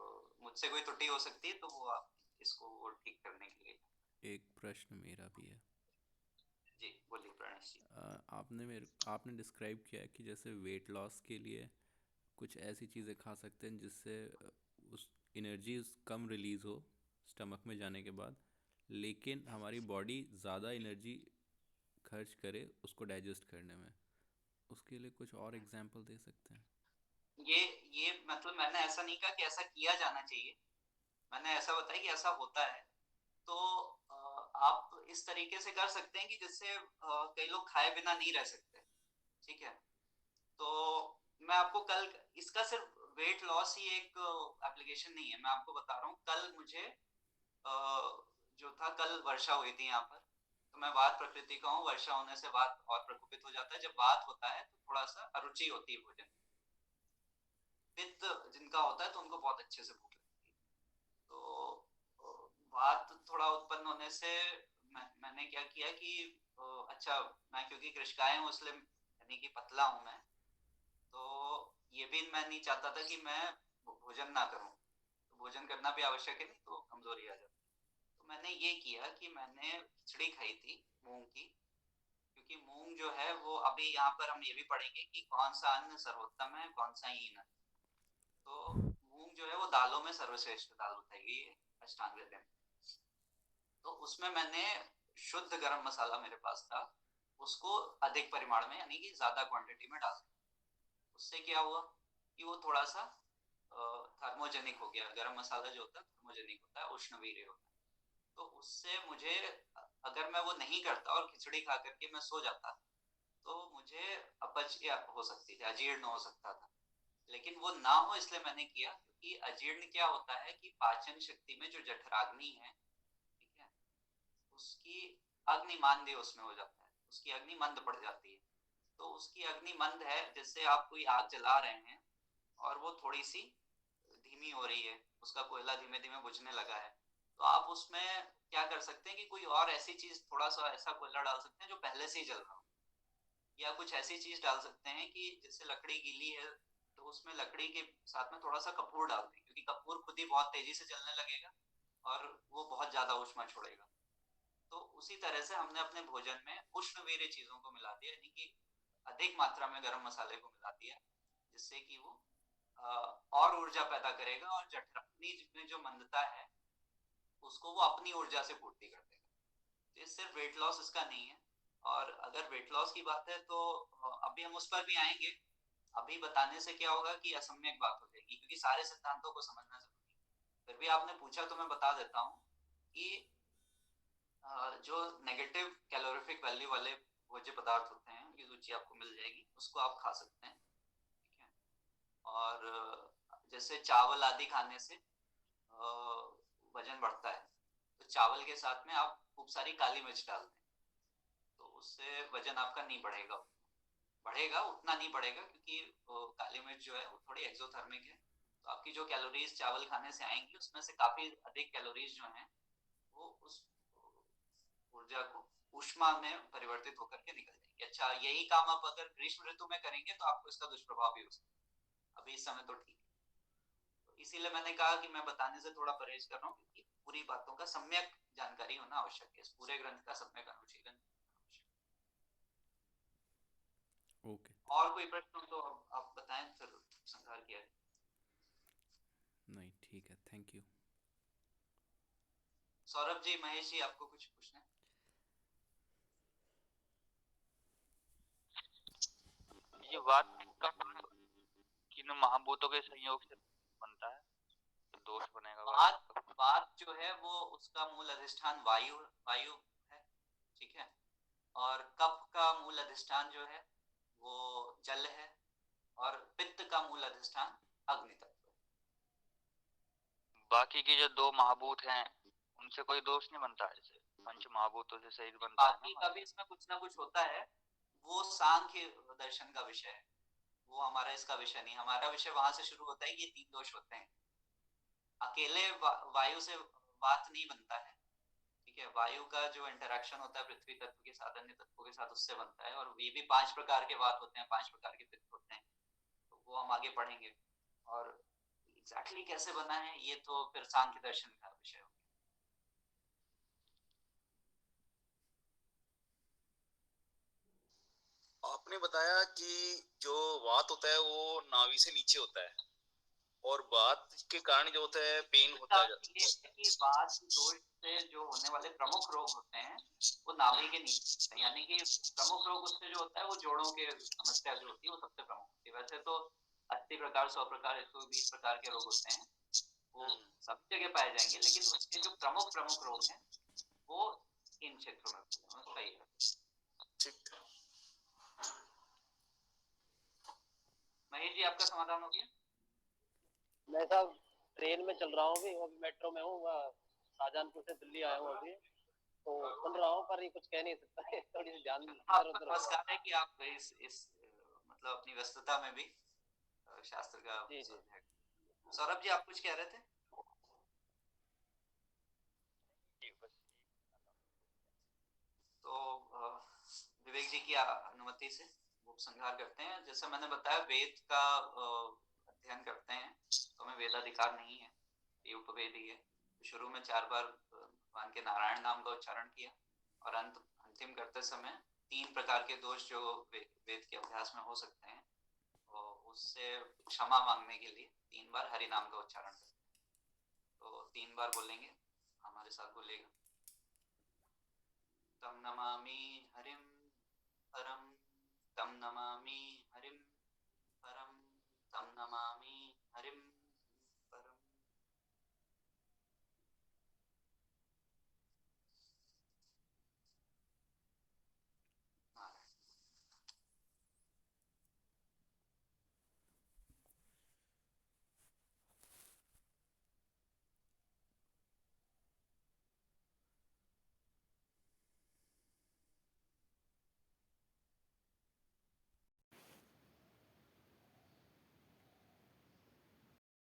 मुझसे कोई त्रुटि हो सकती है तो वो आप इसको ठीक करने के लिए। एक प्रश्न मेरा भी है। जी बोलिए प्रणेश जी। आपने डिस्क्राइब किया है कि जैसे वेट लॉस के लिए कुछ ऐसी चीज़ें खा सकते हैं जिससे उस एनर्जी कम रिलीज़ हो स्टमक में जाने के बाद, लेकिन हमारी बॉडी ज़्यादा एनर्जी खर्च करे उसको डाइजेस्ट करने में। उसके लिए कुछ और एग्जांपल दे सकते हैं? ये मतलब मैंने ऐसा नहीं कहा कि ऐसा किया जाना चाहिए, मैंने ऐसा बताया कि ऐसा होता है। तो आप इस तरीके से कर सकते हैं कि जिससे कई लोग खाए बिना नहीं रह सकते, ठीक है। तो मैं आपको कल इसका सिर्फ वेट लॉस ही एक एप्लीकेशन नहीं है, मैं आपको बता रहा हूँ। कल मुझे जो था, कल वर्षा हुई थी यहाँ पर, तो मैं वात प्रकृति का हूँ, वर्षा होने से वात और प्रकोपित हो जाता है। जब वात होता है तो थोड़ा सा अरुचि होती है भोजन, पित्त जिनका होता है तो उनको बहुत अच्छे से भूख लगती है। तो वात थोड़ा उत्पन्न होने से मैंने क्या किया कि अच्छा, मैं क्योंकि कृषकाय हूँ इसलिए यानी कि पतला हूँ मैं, तो ये भी मैं नहीं चाहता था कि मैं भोजन ना करूं, तो भोजन करना भी आवश्यक है, नहीं तो कमजोरी आ जाती। तो मैंने ये किया कि मैंने खिचड़ी खाई थी मूंग की, क्योंकि मूंग जो है वो अभी यहाँ पर हम ये भी पढ़ेंगे कि कौन सा अन्न सर्वोत्तम है, कौन सा हीन है। तो मूंग जो है वो दालों में सर्वश्रेष्ठ दाल बताई गई है अष्टांग हृदय में। तो उसमें मैंने शुद्ध गरम मसाला मेरे पास था, उसको अधिक परिमाण में यानी कि ज्यादा क्वांटिटी में डाल दिया। उससे क्या हुआ कि वो थोड़ा सा थर्मोजेनिक हो गया। गरम मसाला जो होता है थर्मोजेनिक होता है, उष्णवीर्य होता है। तो उससे मुझे, अगर मैं वो नहीं करता और खिचड़ी खा करके मैं सो जाता तो मुझे अपच हो सकती थी, अजीर्ण हो सकता था। लेकिन वो ना हो इसलिए मैंने किया, क्योंकि अजीर्ण क्या होता है कि पाचन शक्ति में जो जठराग्नि है, ठीक है, उसकी अग्नि मांद्य उसमें हो जाता है, उसकी अग्नि मंद पड़ जाती है। तो उसकी अग्नि मंद है, जैसे आप कोई आग जला रहे हैं और वो थोड़ी सी धीमी हो रही है, उसका कोयला धीमे धीमे बुझने लगा है, तो आप उसमें क्या कर सकते हैं कि कोई और ऐसी चीज, थोड़ा सा ऐसा कोयला डाल सकते हैं जो पहले से ही जल रहा हो, या कुछ ऐसी चीज डाल सकते हैं कि जैसे लकड़ी गीली है तो उसमें लकड़ी के साथ में थोड़ा सा कपूर डाल दें, क्योंकि कपूर खुद ही बहुत तेजी से जलने लगेगा और वो बहुत ज्यादा ऊष्मा छोड़ेगा। तो उसी तरह से हमने अपने भोजन में उष्णवीर्य चीजों को मिला दिया, यानी कि अधिक मात्रा में गरम मसाले को मिला दिया, जिससे कि वो और ऊर्जा पैदा करेगा और जठराग्नि में जो मंदता है उसको वो अपनी ऊर्जा से पूर्ति कर देगा। तो ये सिर्फ वेट लॉस इसका नहीं है। और अगर वेट लॉस की बात है तो अभी हम उस पर भी आएंगे। अभी बताने से क्या होगा कि असम्यक बात हो जाएगी, क्योंकि सारे सिद्धांतों को समझना जरूरी है। फिर भी आपने पूछा तो मैं बता देता हूँ कि जो नेगेटिव कैलोरीफिक वैल्यू वाले भोज्य पदार्थ होते हैं, उनकी सूची आपको मिल जाएगी, उसको आप खा सकते हैं, ठीक है। और जैसे चावल आदि खाने से वजन बढ़ता है, तो चावल के साथ में आप खूब सारी काली मिर्च डाल दें, तो उससे वजन आपका नहीं बढ़ेगा, बढ़ेगा उतना नहीं बढ़ेगा, क्योंकि काली मिर्च जो है वो थोड़ी एक्सोथर्मिक है। तो आपकी जो कैलोरीज चावल खाने से आएंगी उसमें से काफी अधिक कैलोरीज जो हैं वो उस ऊर्जा को ऊष्मा में परिवर्तित होकर के निकल जाएगी। अच्छा, यही काम आप अगर ग्रीष्म ऋतु में करेंगे तो आपको इसका दुष्प्रभाव भी हो सकता है। अभी इस समय तो ठीक है, तो इसीलिए मैंने कहा कि मैं बताने से थोड़ा परहेज कर रहा हूँ, क्योंकि पूरी बातों का सम्यक जानकारी होना आवश्यक है, इस पूरे ग्रंथ का सम्यक अनुशीलन। ओके। और कोई प्रश्न तो आप बताएं, फिर संहार किया है। नहीं, ठीक है, थैंक यू। सौरभ जी, महेश जी, आपको कुछ पूछना है? ये बात का किन महाभूतों के संयोग से बनता है, तो दोष बनेगा? बात जो है वो उसका मूल अधिष्ठान वायु है, ठीक है। और कफ का मूल अधिष्ठान जो है वो जल है, और पित्त का मूल अधिष्ठान अग्नि तत्व है। बाकी के जो दो महाभूत हैं उनसे कोई दोष नहीं बनता है? पंच महाभूतों से शरीर बनता है बाकी ना का भी इसमें कुछ ना कुछ होता है, वो सांख्य दर्शन का विषय है, वो हमारा इसका विषय नहीं। हमारा विषय वहां से शुरू होता है कि ये 3 दोष होते हैं। अकेले वायु से वात नहीं बनता है, ठीक है। वायु का जो इंटरेक्शन होता है पृथ्वी तत्व के साथ, अन्य तत्वों के साथ, उससे बनता है। और ये भी 5 प्रकार के वात होते हैं, 5 प्रकार के पित्त होते हैं, तो वो हम आगे पढ़ेंगे। और एग्जैक्टली कैसे बना है ये तो फिर सांख्य दर्शन का विषय होगा। आपने बताया कि जो वात होता है वो नाभि से नीचे होता है, और वात के कारण जो होता है पेन होता है। ये है कि वात दोष से जो होने वाले प्रमुख रोग होते हैं वो नाभि के नीचे होते हैं, यानी कि प्रमुख रोग उससे जो होता है वो जोड़ों के समस्या जो होती है वो सबसे प्रमुख होती है। वैसे तो 80 प्रकार, 100 प्रकार, 120 प्रकार के रोग होते हैं, वो सब जगह पाए जाएंगे, लेकिन उसके जो प्रमुख प्रमुख रोग हैं वो इन क्षेत्रों में सही है। ठीक है। महेश जी, आपका समाधान हो गया? मैं साहब ट्रेन में चल रहा हूँ, अभी मेट्रो में हूँ, शाहजहानपुर से दिल्ली आया हूँ अभी, तो सुन रहा हूँ पर ये कुछ कह नहीं सकता है, थोड़ी सी ध्यान इधर उधर हो नमस्कार है कि आप इस मतलब अपनी व्यस्तता में भी शास्त्र का जी जी। सौरभ जी, आप कुछ कह रहे थे? तो विवेक जी की अनुमति से उपसंहार करते हैं। जैसे मैंने बताया, वेद का अध्ययन करते हैं तो हमें वेदाधिकार नहीं है, ये उपवेद ही है। तो शुरू में 4 बार भगवान के नारायण नाम का उच्चारण किया, और अंतिम करते समय 3 प्रकार के दोष जो वेद के अभ्यास में हो सकते हैं, उससे क्षमा मांगने के लिए 3 बार हरि नाम का उच्चारण करते हैं। तो 3 बार बोलेंगे, हमारे साथ बोलेगा। तम नमामि हरिम परम, तम नमामि हरिम परम, तम नमामि हरिम